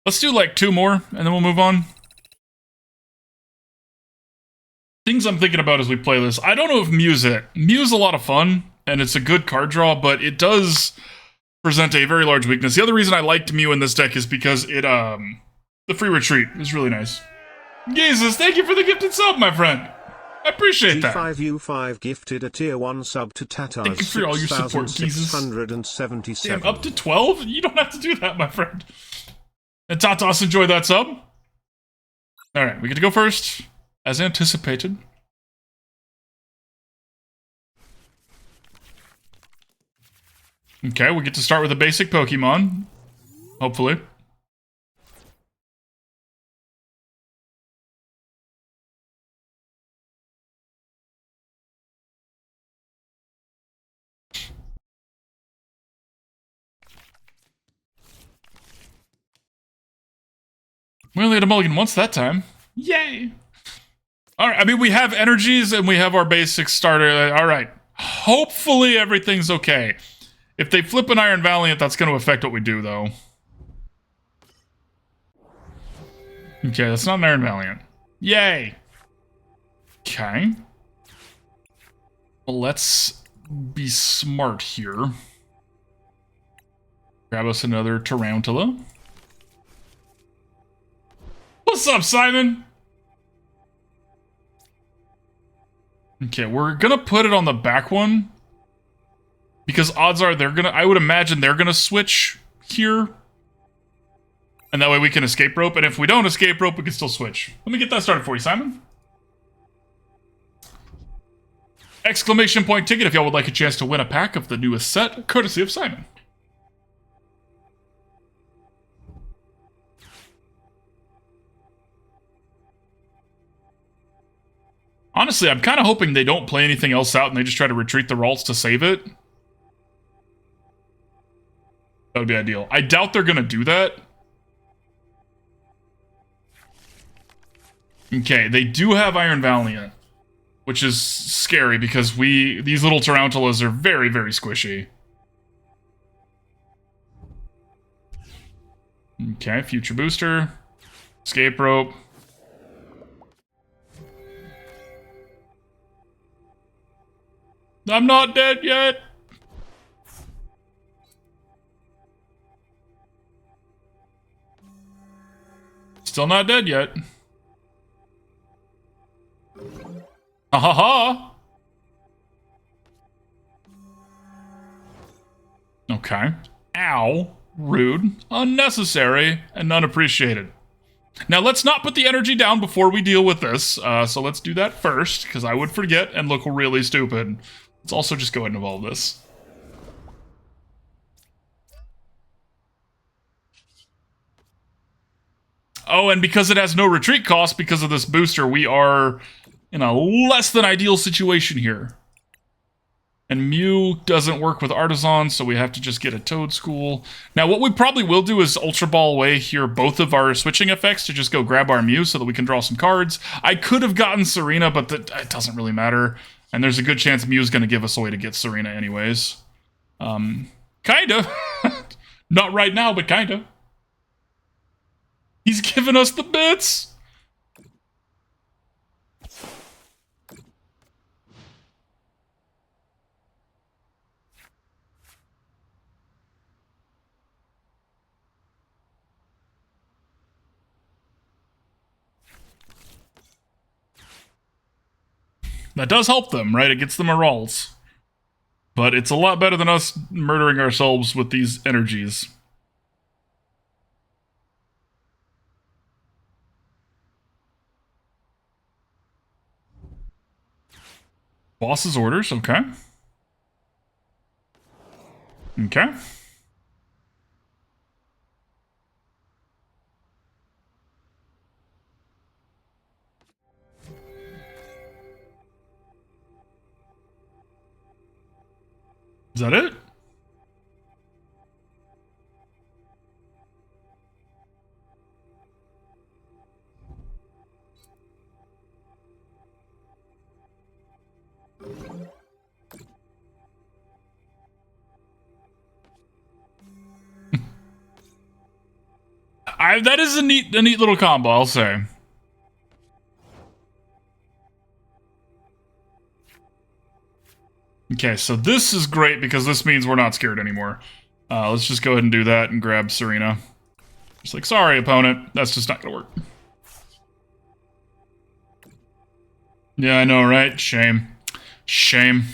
Let's do like 2 more, and then we'll move on. Things I'm thinking about as we play this. I don't know if Mew's it. Mew's a lot of fun, and it's a good card draw, but it does present a very large weakness. The other reason I liked Mew in this deck is because it, the free retreat is really nice. Jesus, thank you for the gifted sub, my friend. I appreciate that. G5U5 gifted a tier 1 sub to Tatar's. Thank you for all your support, Jesus. 677. Damn, up to 12? You don't have to do that, my friend. And Tatas, enjoy that sub. Alright, we get to go first, as anticipated. Okay, we get to start with a basic Pokemon. Hopefully. We only had a mulligan once that time. Yay! Alright, I mean, we have energies and we have our basic starter. Alright. Hopefully everything's okay. If they flip an Iron Valiant, that's going to affect what we do, though. Okay, that's not an Iron Valiant. Yay! Okay. Well, let's be smart here. Grab us another Tarountula. What's up, Simon? Okay, we're gonna put it on the back one. Because odds are they're gonna... I would imagine they're gonna switch here. And that way we can escape rope. And if we don't escape rope, we can still switch. Let me get that started for you, Simon. Exclamation point ticket if y'all would like a chance to win a pack of the newest set, courtesy of Simon. Honestly, I'm kind of hoping they don't play anything else out and they just try to retreat the Ralts to save it. That would be ideal. I doubt they're going to do that. Okay, they do have Iron Valiant, which is scary because these little Tarountulas are very, very squishy. Okay, Future Booster. Escape Rope. I'm not dead yet. Still not dead yet. Ha ha ha. Okay. Ow. Rude. Unnecessary. And unappreciated. Now, let's not put the energy down before we deal with this. So let's do that first, because I would forget and look really stupid. Let's also just go ahead and evolve this. Oh, and because it has no retreat cost because of this booster, we are in a less than ideal situation here. And Mew doesn't work with Artazon, so we have to just get a Toedscool. Now, what we probably will do is Ultra Ball away here both of our switching effects to just go grab our Mew so that we can draw some cards. I could have gotten Tsareena, but it doesn't really matter. And there's a good chance Mew's going to give us a way to get Tsareena anyways. Kinda. Not right now, but kinda. He's giving us the bits! That does help them, right? It gets them morals. But it's a lot better than us murdering ourselves with these energies. Boss's orders, okay. Okay. Is that it? That is a neat little combo, I'll say. Okay, so this is great because this means we're not scared anymore. Let's just go ahead and do that and grab Tsareena. Just like, sorry, opponent, that's just not gonna work. Yeah, I know, right? Shame. Shame.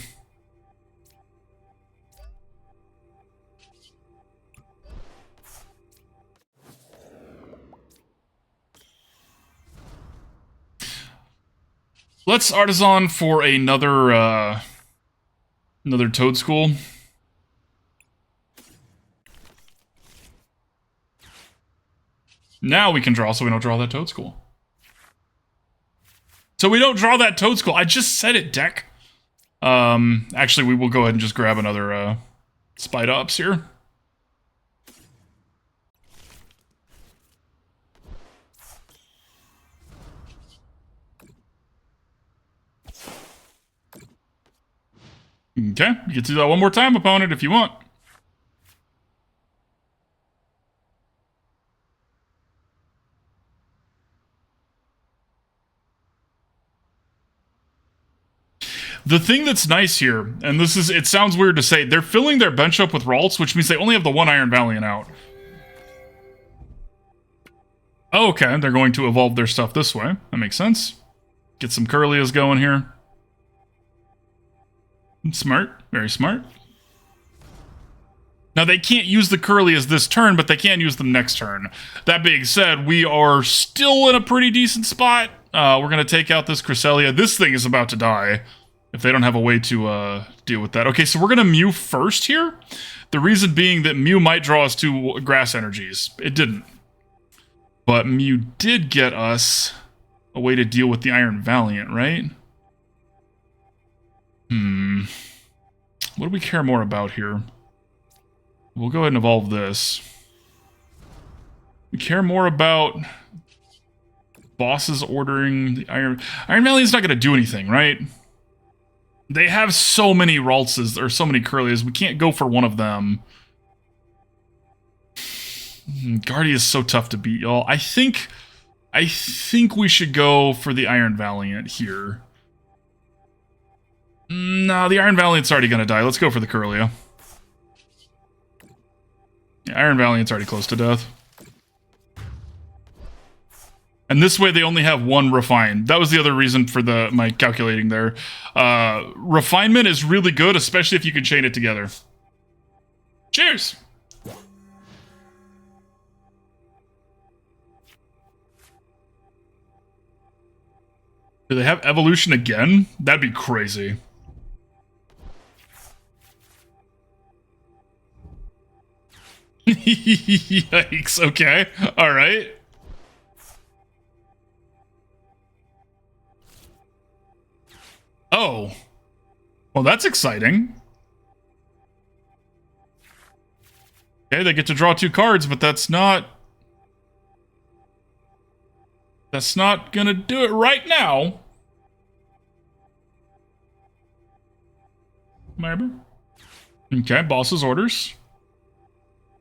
Let's Artazon for another, another Toedscool. Now we can draw, so we don't draw that Toedscool. So we don't draw that Toedscool. I just said it, deck. Actually, we will go ahead and just grab another, Spidops here. Okay, you can do that one more time, opponent, if you want. The thing that's nice here, and this is, it sounds weird to say, they're filling their bench up with Ralts, which means they only have the one Iron Valiant out. Oh, okay, they're going to evolve their stuff this way. That makes sense. Get some Curlias going here. Smart. Very smart. Now, they can't use the Curlias this turn, but they can use them next turn. That being said, we are still in a pretty decent spot. We're going to take out this Cresselia. This thing is about to die if they don't have a way to deal with that. Okay, so we're going to Mew first here. The reason being that Mew might draw us two grass energies. It didn't. But Mew did get us a way to deal with the Iron Valiant, right? What do we care more about here? We'll go ahead and evolve this. We care more about bosses ordering the Iron Valiant's not going to do anything, right? They have so many Raltses, or so many Curlias, we can't go for one of them. Guardia is so tough to beat, y'all. I think we should go for the Iron Valiant here. No, the Iron Valiant's already gonna die. Let's go for the Curlia. Yeah, Iron Valiant's already close to death. And this way they only have one Refine. That was the other reason for my calculating there. Refinement is really good, especially if you can chain it together. Cheers! Do they have Evolution again? That'd be crazy. Yikes, okay. Alright. Oh. Well, that's exciting. Okay, they get to draw two cards, but that's not... That's not gonna do it right now. Maybe. Okay, boss's orders.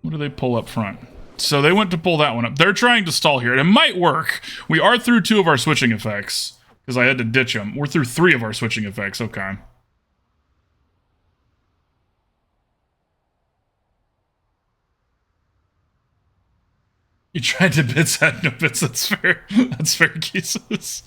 What do they pull up front? So they went to pull that one up. They're trying to stall here. And it might work. We are through 2 of our switching effects. Because I had to ditch them. We're through 3 of our switching effects. Okay. You tried to bits at no bits. That's fair. That's fair, Jesus.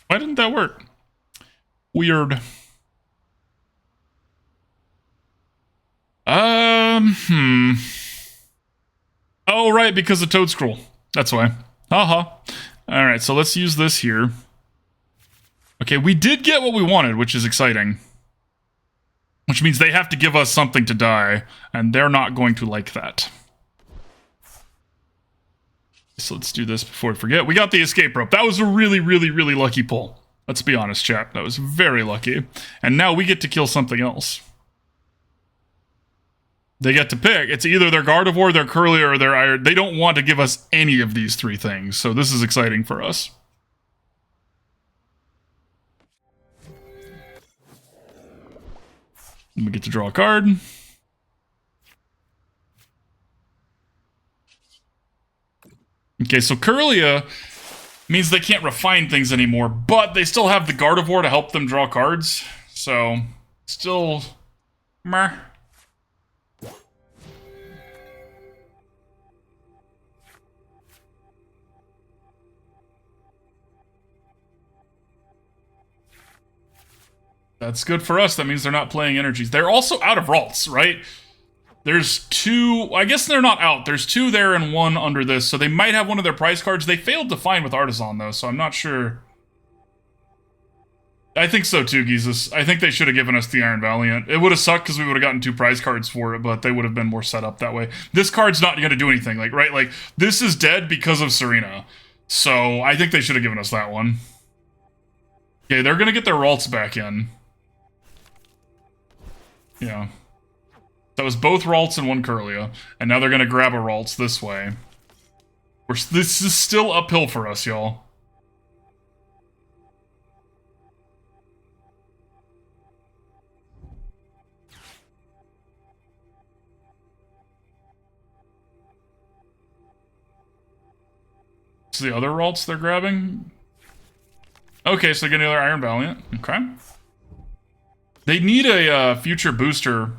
Why didn't that work? Weird. Oh, right, because of Toedscruel. That's why. Haha. Alright, so let's use this here. Okay, we did get what we wanted, which is exciting. Which means they have to give us something to die, and they're not going to like that. So let's do this before I forget. We got the escape rope. That was a really, really, really lucky pull. Let's be honest, chat. That was very lucky. And now we get to kill something else. They get to pick. It's either their Gardevoir, their Curlier, or their Iron. They don't want to give us any of these 3 things, so this is exciting for us. And we get to draw a card. Okay, so Curlier means they can't refine things anymore, but they still have the Gardevoir to help them draw cards. So, still... meh. That's good for us. That means they're not playing energies. They're also out of Ralts, right? There's 2... I guess they're not out. There's 2 there and 1 under this, so they might have one of their prize cards. They failed to find with Artazon, though, so I'm not sure. I think so, too, Gizis. I think they should have given us the Iron Valiant. It would have sucked because we would have gotten 2 prize cards for it, but they would have been more set up that way. This card's not going to do anything, like, right? Like, this is dead because of Tsareena. So, I think they should have given us that one. Okay, they're going to get their Ralts back in. Yeah. That was both Ralts and 1 Curlier. And now they're going to grab a Ralts this way. This is still uphill for us, y'all. So the other Ralts they're grabbing? Okay, so they're getting another Iron Valiant. Okay. They need a future booster.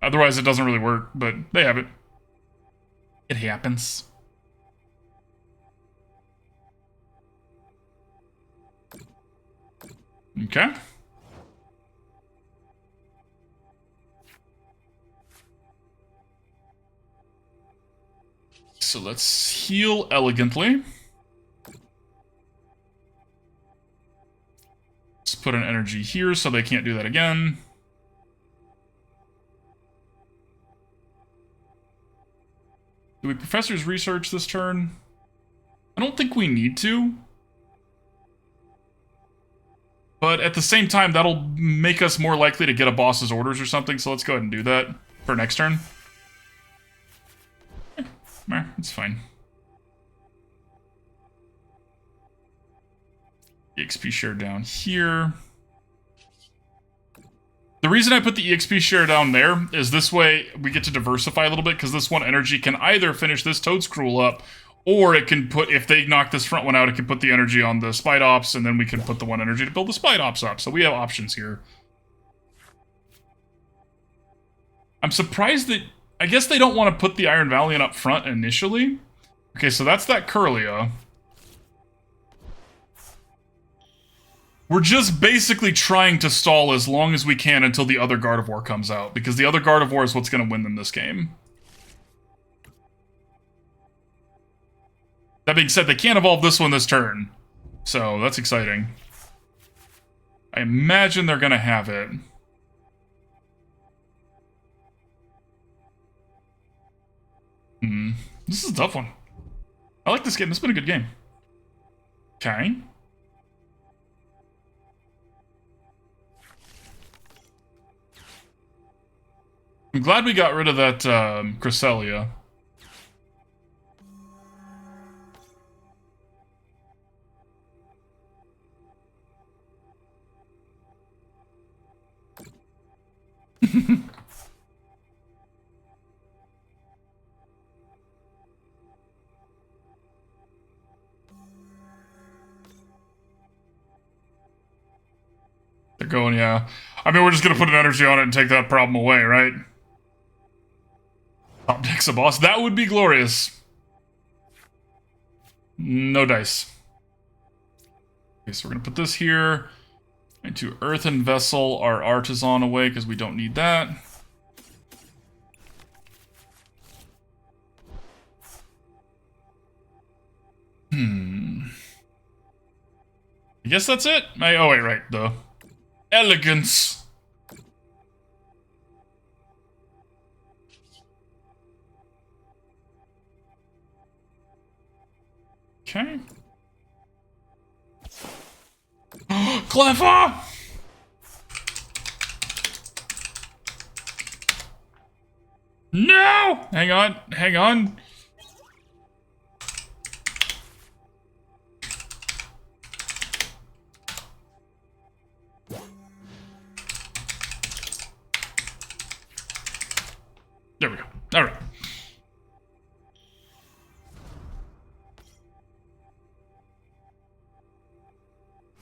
Otherwise, it doesn't really work, but they have it. It happens. Okay. So let's heal elegantly. Let's put an energy here so they can't do that again. Do we Professor's Research this turn? I don't think we need to. But at the same time, that'll make us more likely to get a boss's orders or something, so let's go ahead and do that for next turn. It's fine. EXP share down here. The reason I put the EXP share down there is this way we get to diversify a little bit, because this 1 energy can either finish this Toedscruel up, or it can put, if they knock this front one out, it can put the energy on the Spidops, and then we can put the 1 energy to build the Spidops up. So we have options here. I'm surprised that... I guess they don't want to put the Iron Valiant up front initially. Okay, so that's that Curlier. We're just basically trying to stall as long as we can until the other Gardevoir comes out, because the other Gardevoir is what's going to win them this game. That being said, they can't evolve this one this turn, so that's exciting. I imagine they're going to have it. This is a tough one. I like this game. This has been a good game. Okay. I'm glad we got rid of that Cresselia. They're going, yeah. I mean, we're just gonna put an energy on it and take that problem away, right? Top deck's a boss. That would be glorious. No dice. Okay, so we're gonna put this here. And to Earthen Vessel our Artazon away, because we don't need that. I guess that's it. Oh, wait, right. The elegance. Okay. Clever! No! Hang on, hang on. There we go. All right.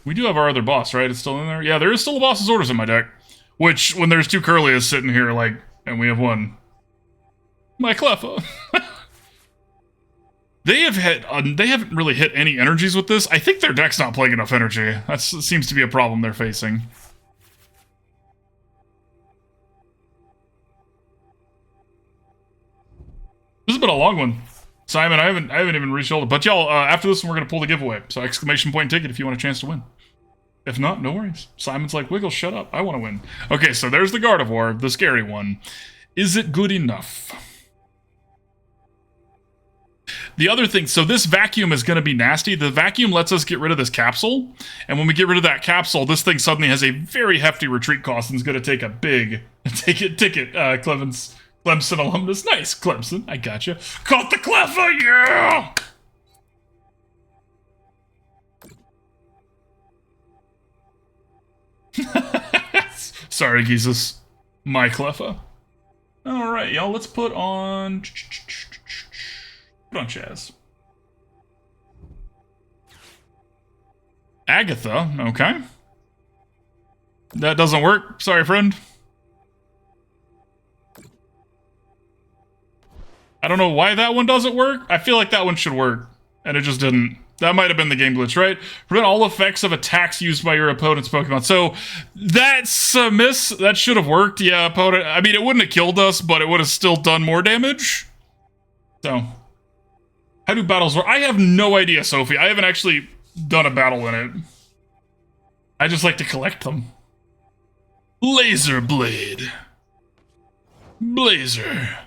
We do have our other boss, right? It's still in there? Yeah, there is still a boss's orders in my deck. Which, when there's two Curlias sitting here, like, and we have one. My Cleffa. They haven't really hit any energies with this. I think their deck's not playing enough energy. That seems to be a problem they're facing. This has been a long one. Simon, I haven't even reached all the, but y'all, after this one, we're gonna pull the giveaway. So exclamation point ticket if you want a chance to win. If not, no worries. Simon's like, Wiggle, shut up. I want to win. Okay, so there's the Gardevoir, the scary one. Is it good enough? The other thing, so this vacuum is going to be nasty. The vacuum lets us get rid of this capsule. And when we get rid of that capsule, this thing suddenly has a very hefty retreat cost and is going to take a big ticket, Clemson alumnus. Nice, Clemson. I gotcha. Caught the Cleffa, yeah! Sorry, Jesus. My Cleffa. Alright, y'all, let's put on... Put on Chaz. Agatha, okay. That doesn't work. Sorry, friend. I don't know why that one doesn't work. I feel like that one should work, and it just didn't. That might have been the game glitch, right? Prevent all effects of attacks used by your opponent's Pokemon. So that's a miss. That should have worked. Yeah, opponent. I mean, it wouldn't have killed us, but it would have still done more damage. So, how do battles work? I have no idea, Sophie. I haven't actually done a battle in it. I just like to collect them. Laser Blade. Blazer.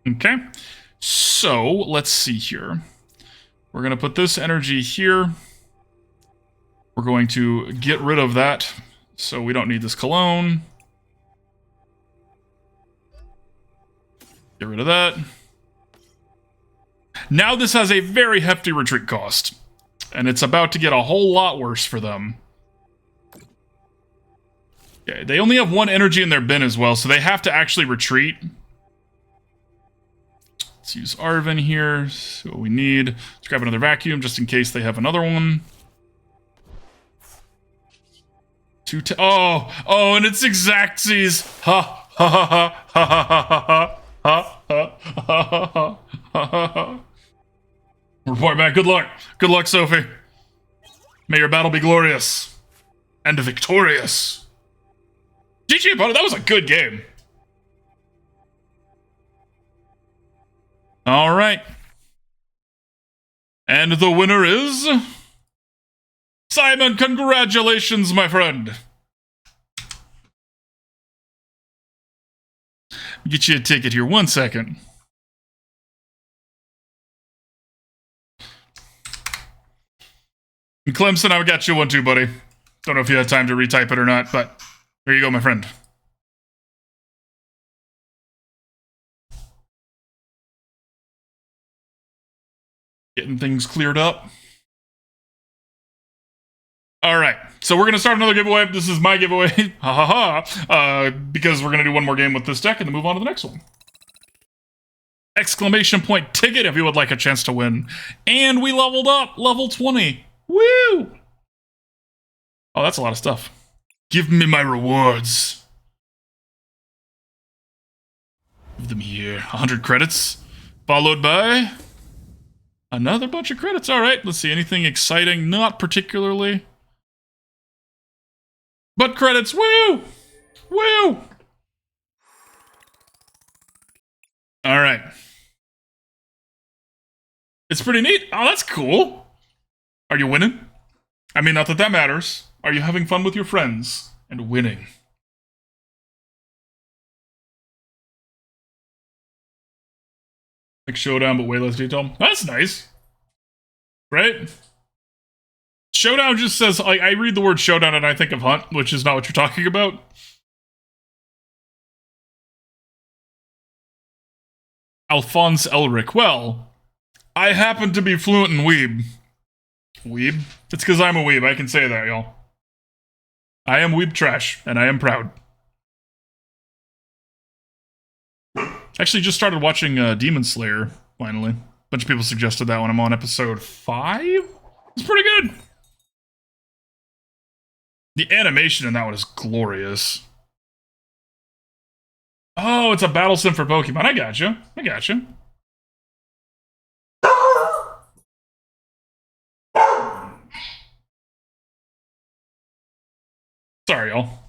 Okay, so let's see here. We're going to put this energy here. We're going to get rid of that, so we don't need this cologne. Get rid of that. Now this has a very hefty retreat cost, and it's about to get a whole lot worse for them. Okay, they only have one energy in their bin as well, so they have to actually retreat. Let's use Arven here. See what we need. Let's grab another vacuum just in case they have another one. Oh, and it's Exactsies. Ha ha ha ha ha ha ha ha ha ha. Report back. Good luck. Good luck, Sophie. May your battle be glorious and victorious. GG, buddy. That was a good game. All right. And the winner is... Simon, congratulations, my friend. Get you a ticket here. 1 second. And Clemson, I got you one too, buddy. Don't know if you had time to retype it or not, but there you go, my friend. Getting things cleared up. All right, so we're gonna start another giveaway. This is my giveaway, ha ha ha, because we're gonna do one more game with this deck and then move on to the next one. Exclamation point ticket if you would like a chance to win. And we leveled up, level 20. Woo! Oh, that's a lot of stuff. Give me my rewards. Give them here. 100 credits, followed by another bunch of credits. All right, let's see. Anything exciting? Not particularly. But credits, woo! Woo! All right. It's pretty neat. Oh, that's cool. Are you winning? I mean, not that that matters. Are you having fun with your friends and winning? Like Showdown, but way less detail. That's nice. Right? Showdown just says, like, I read the word Showdown and I think of Hunt, which is not what you're talking about. Alphonse Elric. Well, I happen to be fluent in weeb. Weeb? It's because I'm a weeb. I can say that, y'all. I am weeb trash, and I am proud. Actually, just started watching Demon Slayer, finally. A bunch of people suggested that when I'm on episode 5? It's pretty good. The animation in that one is glorious. Oh, it's a battle sim for Pokemon. I gotcha. I gotcha. Sorry, y'all.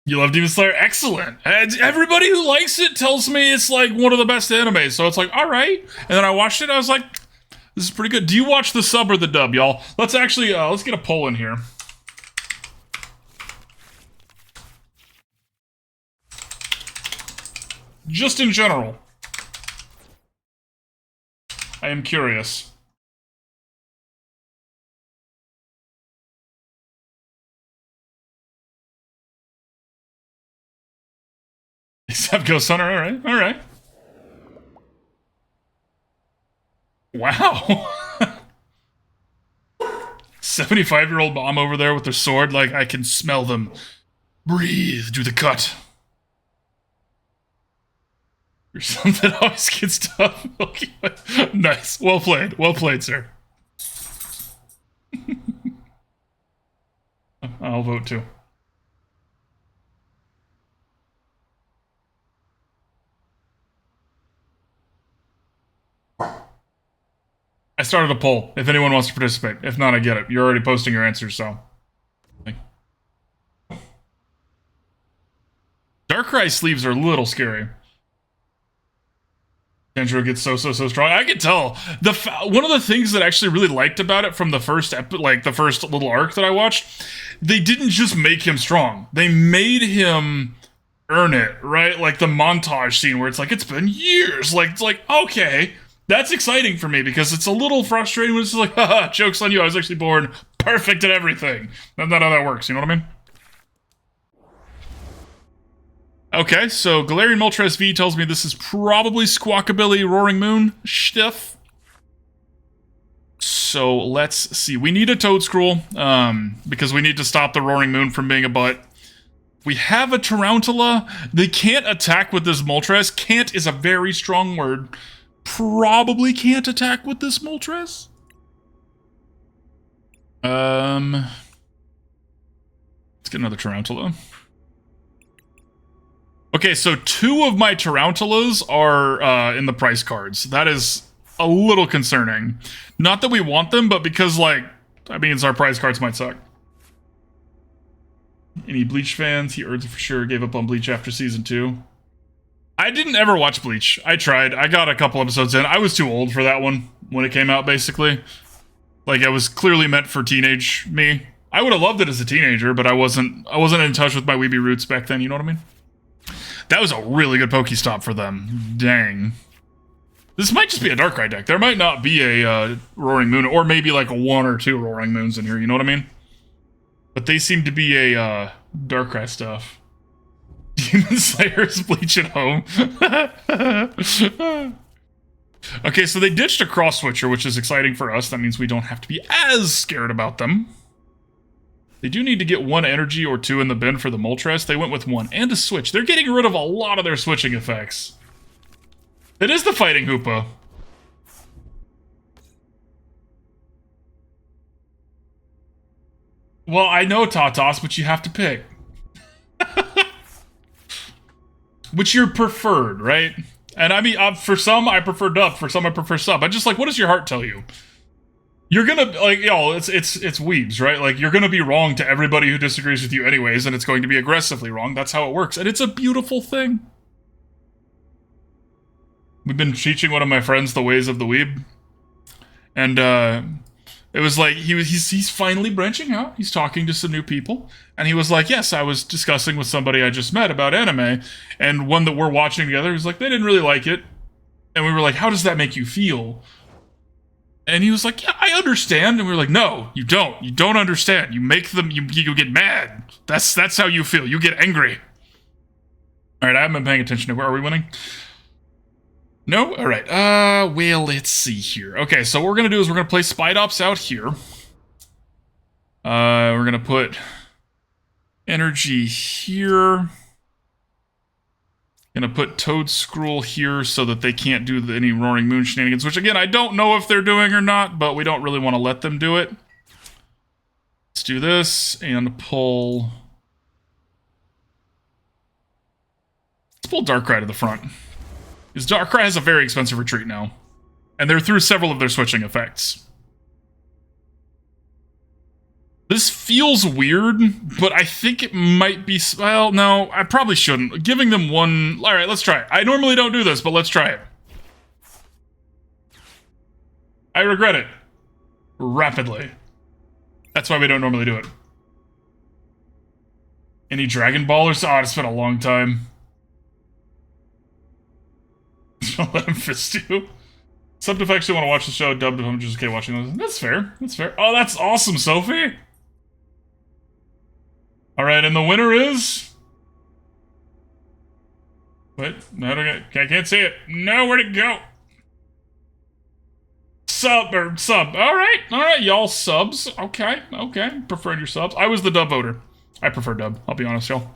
You love Demon Slayer? Excellent. And everybody who likes it tells me it's like one of the best animes. So it's like, all right. And then I watched it. I was like, this is pretty good. Do you watch the sub or the dub, y'all? Let's actually, let's get a poll in here. Just in general. I am curious. Except Ghost Hunter, alright, alright. Wow. 75-year-old mom over there with their sword, like, I can smell them. Breathe, do the cut. Or something always gets tough. Nice, well played, sir. I'll vote too. I started a poll, if anyone wants to participate. If not, I get it. You're already posting your answers, so. Darkrai sleeves are a little scary. Tanjiro gets so strong. I can tell. One of the things that I actually really liked about it from the first the first little arc that I watched, they didn't just make him strong. They made him earn it, right? Like the montage scene where it's like, it's been years. Like, it's like, okay, that's exciting for me because it's a little frustrating when it's like, haha, joke's on you. I was actually born perfect at everything. That's not how that works. You know what I mean? Okay, so Galarian Ultra SVI tells me this is probably Squawkabilly Roaring Moon stuff. So let's see. We need a Toedscruel, because we need to stop the Roaring Moon from being a butt. We have a Tarountula. They can't attack with this Moltres. Can't is a very strong word. Probably can't attack with this Moltres. Let's get another Tarountula. Okay, so 2 of my Tarountulas are in the price cards. That is a little concerning. Not that we want them, but because, like, that means our prize cards might suck. Any Bleach fans? He earns it for sure. Gave up on Bleach after season 2. I didn't ever watch Bleach. I tried. I got a couple episodes in. I was too old for that one when it came out, basically. Like, it was clearly meant for teenage me. I would have loved it as a teenager, but I wasn't in touch with my weeby roots back then, you know what I mean? That was a really good Pokestop for them. Dang. This might just be a Darkrai deck. There might not be a Roaring Moon, or maybe like a 1 or 2 Roaring Moons in here, you know what I mean? But they seem to be a Darkrai stuff. Demon Slayer's Bleach at home. Okay, so they ditched a cross switcher, which is exciting for us. That means we don't have to be as scared about them. They do need to get 1 energy or 2 in the bin for the Moltres. They went with 1 and a switch. They're getting rid of a lot of their switching effects. It is the Fighting Hoopa. Well, I know Tatas, but you have to pick. Which you're preferred, right? And I mean, for some, I prefer Dub. For some, I prefer Sub. I just like, what does your heart tell you? You're gonna, like, yo, it's weebs, right? Like, you're gonna be wrong to everybody who disagrees with you anyways, and it's going to be aggressively wrong. That's how it works, and it's a beautiful thing. We've been teaching one of my friends the ways of the weeb, and, it was like, he's finally branching out. He's talking to some new people. And he was like, yes, I was discussing with somebody I just met about anime. And one that we're watching together, he was like, they didn't really like it. And we were like, how does that make you feel? And he was like, yeah, I understand. And we were like, no, you don't. You don't understand. You make them, you get mad. That's how you feel. You get angry. All right, I haven't been paying attention to, are we winning? No? Alright, well, let's see here. Okay, so what we're gonna do is we're gonna play Spidops out here. We're gonna put energy here. Gonna put Toedscruel here so that they can't do any Roaring Moon shenanigans, which again, I don't know if they're doing or not, but we don't really want to let them do it. Let's do this and pull... Let's pull Darkrai to the front. Because Darkrai has a very expensive retreat now. And they're through several of their switching effects. This feels weird, but I think it might be... Well, no, I probably shouldn't. Giving them one... Alright, let's try it. I normally don't do this, but let's try it. I regret it. Rapidly. That's why we don't normally do it. Any Dragon Ballers? Oh, it's been a long time. Don't let him fist you. Some if I actually want to watch the show, dubbed if I'm just okay watching those. That's fair. That's fair. Oh, that's awesome, Sophie. Alright, and the winner is... Wait, no, I can't see it. No, where'd it go? Sub. Alright, y'all subs. Okay. Preferred your subs. I was the dub voter. I prefer dub, I'll be honest, y'all.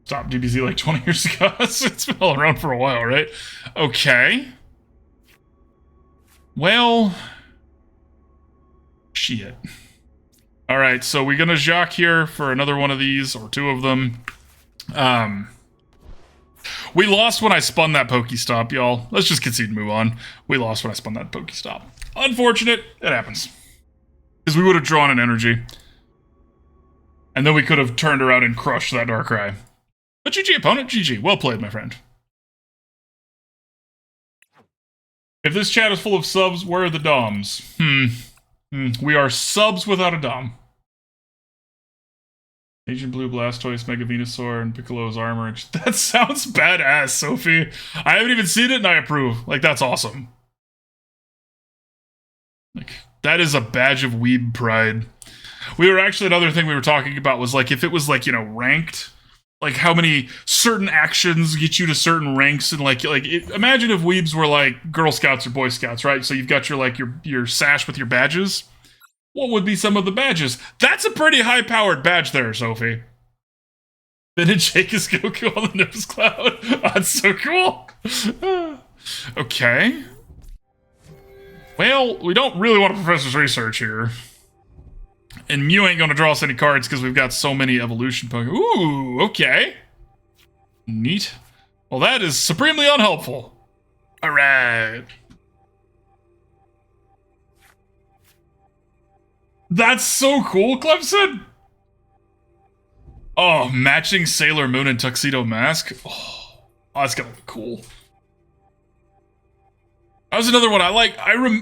Stopped DBZ like 20 years ago. It's been all around for a while, right? Okay. Well... Shit. Alright, so we're gonna Jacq here for another one of these, or 2 of them. We lost when I spun that Pokestop, y'all. Let's just concede and move on. We lost when I spun that Pokestop. Unfortunate. It happens. Because we would have drawn an energy. And then we could have turned around and crushed that Darkrai. But GG, opponent. GG. Well played, my friend. If this chat is full of subs, where are the doms? We are subs without a dom. Agent Blue, Blastoise, Mega Venusaur, and Piccolo's armor. That sounds badass, Sophie. I haven't even seen it, and I approve. Like, that's awesome. Like, that is a badge of weeb pride. We were actually, another thing we were talking about was, like, if it was, like, you know, ranked... Like, how many certain actions get you to certain ranks, and, imagine if weebs were, like, Girl Scouts or Boy Scouts, right? So you've got your, like, your sash with your badges. What would be some of the badges? That's a pretty high-powered badge there, Sophie. Vintage Jake is Goku on the Nose Cloud. That's so cool. Okay. Well, we don't really want a Professor's Research here. And Mew ain't gonna draw us any cards because we've got so many evolution Pokemon. Ooh, okay. Neat. Well, that is supremely unhelpful. Alright. That's so cool, Clemson! Oh, matching Sailor Moon and Tuxedo Mask? Oh, that's gonna be cool. That was another one I like.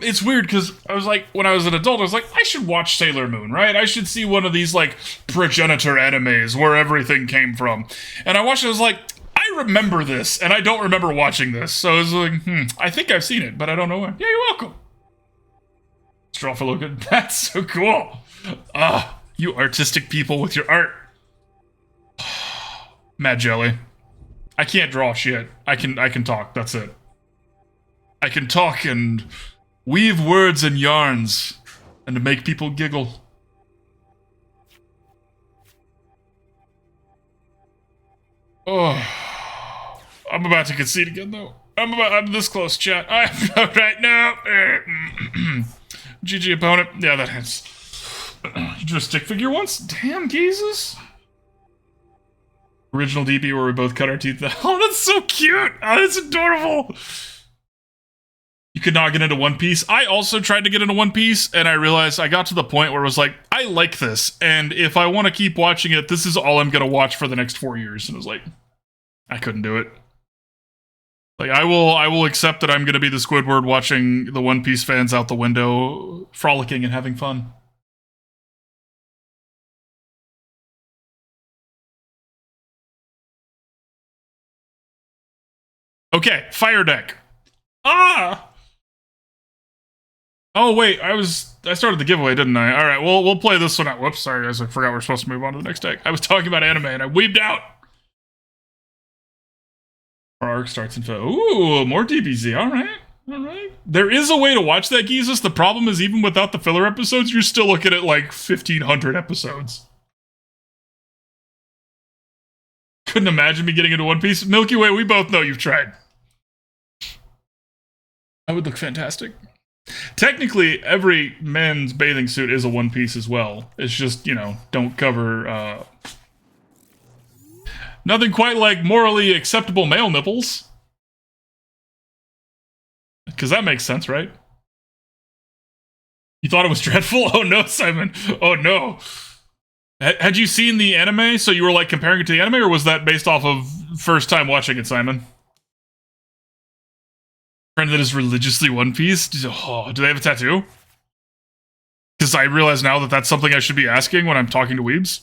It's weird because I was like, when I was an adult, I was like, I should watch Sailor Moon, right? I should see one of these, like, progenitor animes where everything came from. And I watched it, I was like, I remember this, and I don't remember watching this. So I was like, I think I've seen it, but I don't know when. Yeah, you're welcome. Strawful good. That's so cool. You artistic people with your art. Mad Jelly. I can't draw shit. I can talk, that's it. I can talk and weave words and yarns and to make people giggle. Oh, I'm about to concede again though. I'm this close, chat. I'm right now. GG opponent. Yeah, that hits. You drew a stick figure once? Damn, Jesus. Original DB where we both cut our teeth. Oh, that's so cute. Oh, that's adorable. You could not get into One Piece. I also tried to get into One Piece, and I realized I got to the point where it was like, I like this, and if I want to keep watching it, this is all I'm going to watch for the next 4 years. And it was like, I couldn't do it. Like, I will accept that I'm going to be the Squidward watching the One Piece fans out the window, frolicking and having fun. Okay, fire deck. Ah! Oh wait, I started the giveaway, didn't I? All right, well we'll play this one out. Whoops, sorry guys, I forgot we're supposed to move on to the next deck. I was talking about anime and I weaved out. Our arc starts in ooh, more DBZ. All right, all right. There is a way to watch that, Jesus. The problem is even without the filler episodes, you're still looking at like 1,500 episodes. Couldn't imagine me getting into One Piece. Milky Way, we both know you've tried. I would look fantastic. Technically, every men's bathing suit is a One Piece as well. It's just, you know, don't cover, nothing quite like morally acceptable male nipples. Because that makes sense, right? You thought it was dreadful? Oh no, Simon. Oh no. Had you seen the anime, so you were like comparing it to the anime, or was that based off of first time watching it, Simon? Friend that is religiously One Piece? Oh, do they have a tattoo? Because I realize now that that's something I should be asking when I'm talking to weebs.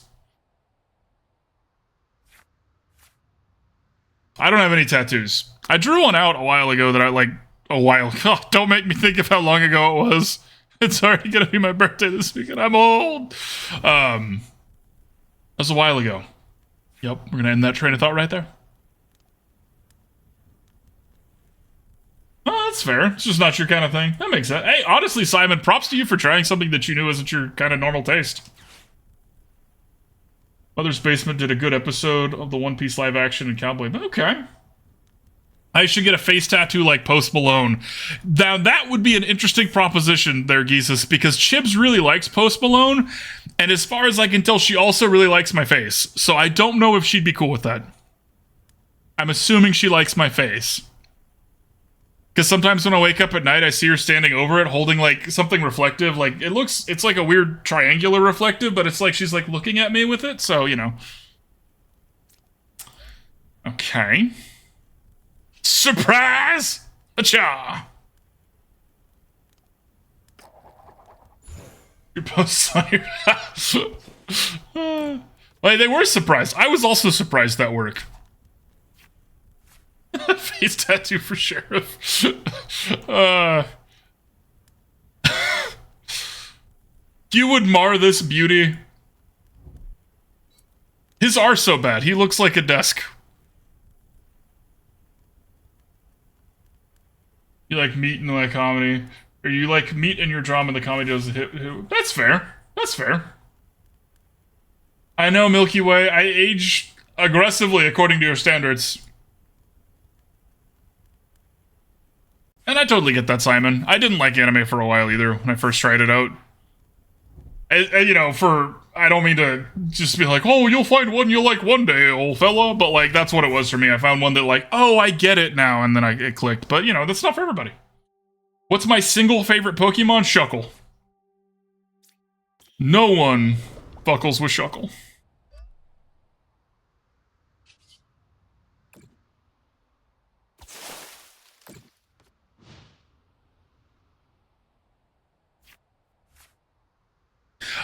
I don't have any tattoos. I drew one out a while ago that I like, oh, don't make me think of how long ago it was. It's already gonna be my birthday this weekend. I'm old. That was a while ago. Yep, we're gonna end that train of thought right there. Oh, that's fair. It's just not your kind of thing. That makes sense. Hey, honestly, Simon, props to you for trying something that you knew isn't your kind of normal taste. Mother's Basement did a good episode of the One Piece live action and Cowboy. Okay. I should get a face tattoo like Post Malone. Now, that would be an interesting proposition there, Geezus, because Chibs really likes Post Malone, and as far as I can tell, she also really likes my face. So I don't know if she'd be cool with that. I'm assuming she likes my face. Because sometimes when I wake up at night, I see her standing over it, holding, like, something reflective. Like, it's like a weird triangular reflective, but it's like she's, like, looking at me with it, so, you know. Okay. Surprise! Acha! Your posts on your house. Like, they were surprised. I was also surprised that worked. Face tattoo for sheriff. You would mar this beauty. His are so bad. He looks like a desk. You like meat in like comedy, or you like meat in your drama and the comedy does the hit. That's fair. That's fair. I know, Milky Way. I age aggressively according to your standards. And I totally get that, Simon. I didn't like anime for a while either when I first tried it out. You know, I don't mean to just be like, oh, you'll find one you'll like one day, old fella, but like, that's what it was for me. I found one that like, oh, I get it now, and then it clicked. But, you know, that's not for everybody. What's my single favorite Pokemon? Shuckle. No one buckles with Shuckle.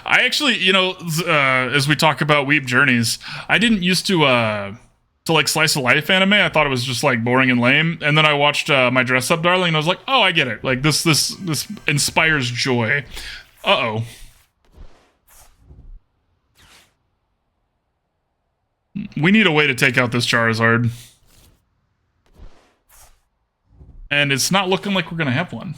I actually, you know, as we talk about weeb journeys, I didn't used to like slice of life anime. I thought it was just like boring and lame. And then I watched My Dress Up Darling, and I was like, oh, I get it. Like this inspires joy. Uh-oh. we need a way to take out this Charizard. And it's not looking like we're gonna have one.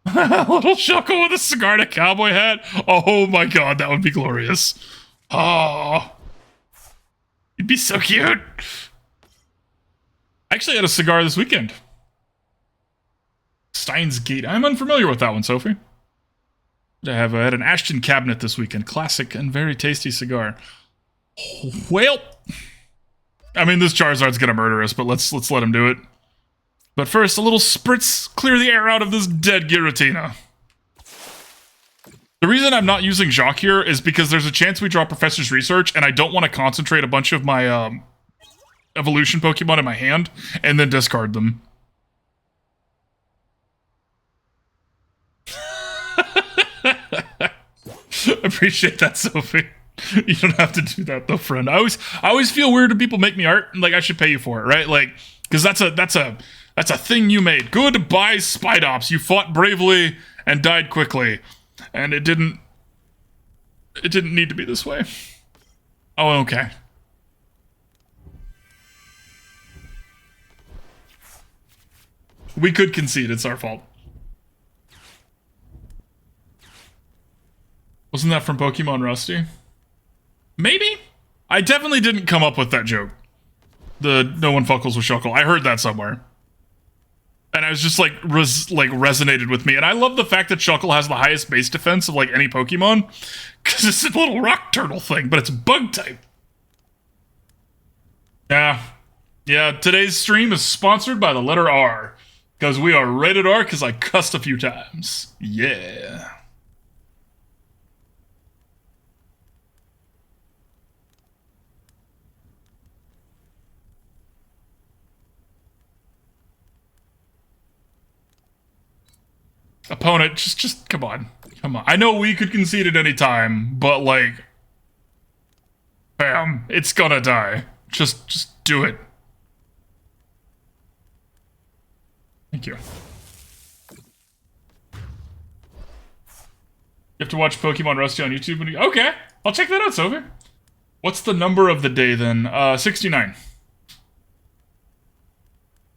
Little Shuckle with a cigar and a cowboy hat. Oh my god, that would be glorious. Oh, it'd be so cute. I actually had a cigar this weekend. Steins Gate. I'm unfamiliar with that one, Sophie. I had an Ashton cabinet this weekend. Classic and very tasty cigar. Well, I mean, this Charizard's gonna murder us, but let's let him do it. But first, a little spritz, clear the air out of this dead Giratina. The reason I'm not using Jacq here is because there's a chance we draw Professor's Research, and I don't want to concentrate a bunch of my evolution Pokemon in my hand and then discard them. Appreciate that, Sophie. You don't have to do that though, friend. I always feel weird when people make me art, and like I should pay you for it, right? Like, because that's a thing you made. Goodbye, Spidops. You fought bravely and died quickly, and it didn't need to be this way. Oh, okay. We could concede. It's our fault. Wasn't that from Pokemon Rusty? Maybe? I definitely didn't come up with that joke. The no one fuckles with Shuckle. I heard that somewhere. And I was just like, resonated with me. And I love the fact that Shuckle has the highest base defense of like any Pokemon. Because it's a little rock turtle thing, but it's bug type. Yeah. Yeah, today's stream is sponsored by the letter R. Because we are rated R because I cussed a few times. Yeah. Opponent, just come on. Come on. I know we could concede at any time, but like, bam, it's gonna die. Just do it. Thank you. You have to watch Pokemon Rusty on YouTube when you... Okay, I'll check that out, Sophie. What's the number of the day then? 69.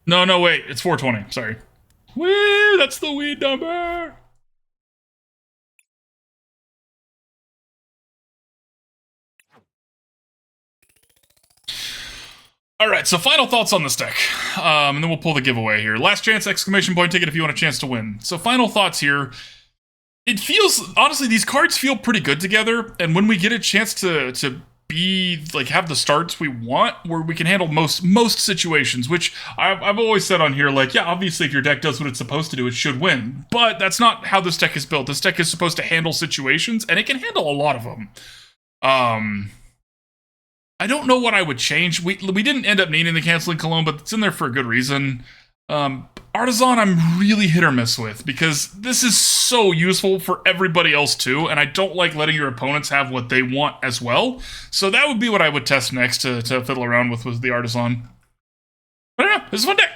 No, wait, it's 420, sorry. Woo, that's the weed number. Alright, so final thoughts on this deck. And then we'll pull the giveaway here. Last chance, exclamation point ticket if you want a chance to win. So final thoughts here. It feels, honestly, these cards feel pretty good together. And when we get a chance to be, like, have the starts we want, where we can handle most situations, which I've always said on here, like, yeah, obviously if your deck does what it's supposed to do, it should win. But that's not how this deck is built. This deck is supposed to handle situations, and it can handle a lot of them. I don't know what I would change. We didn't end up needing the Canceling Cologne, but it's in there for a good reason. Artazon I'm really hit or miss with, because this is so useful for everybody else too, and I don't like letting your opponents have what they want as well. So that would be what I would test next to fiddle around with the Artazon. I don't know, this is a fun deck.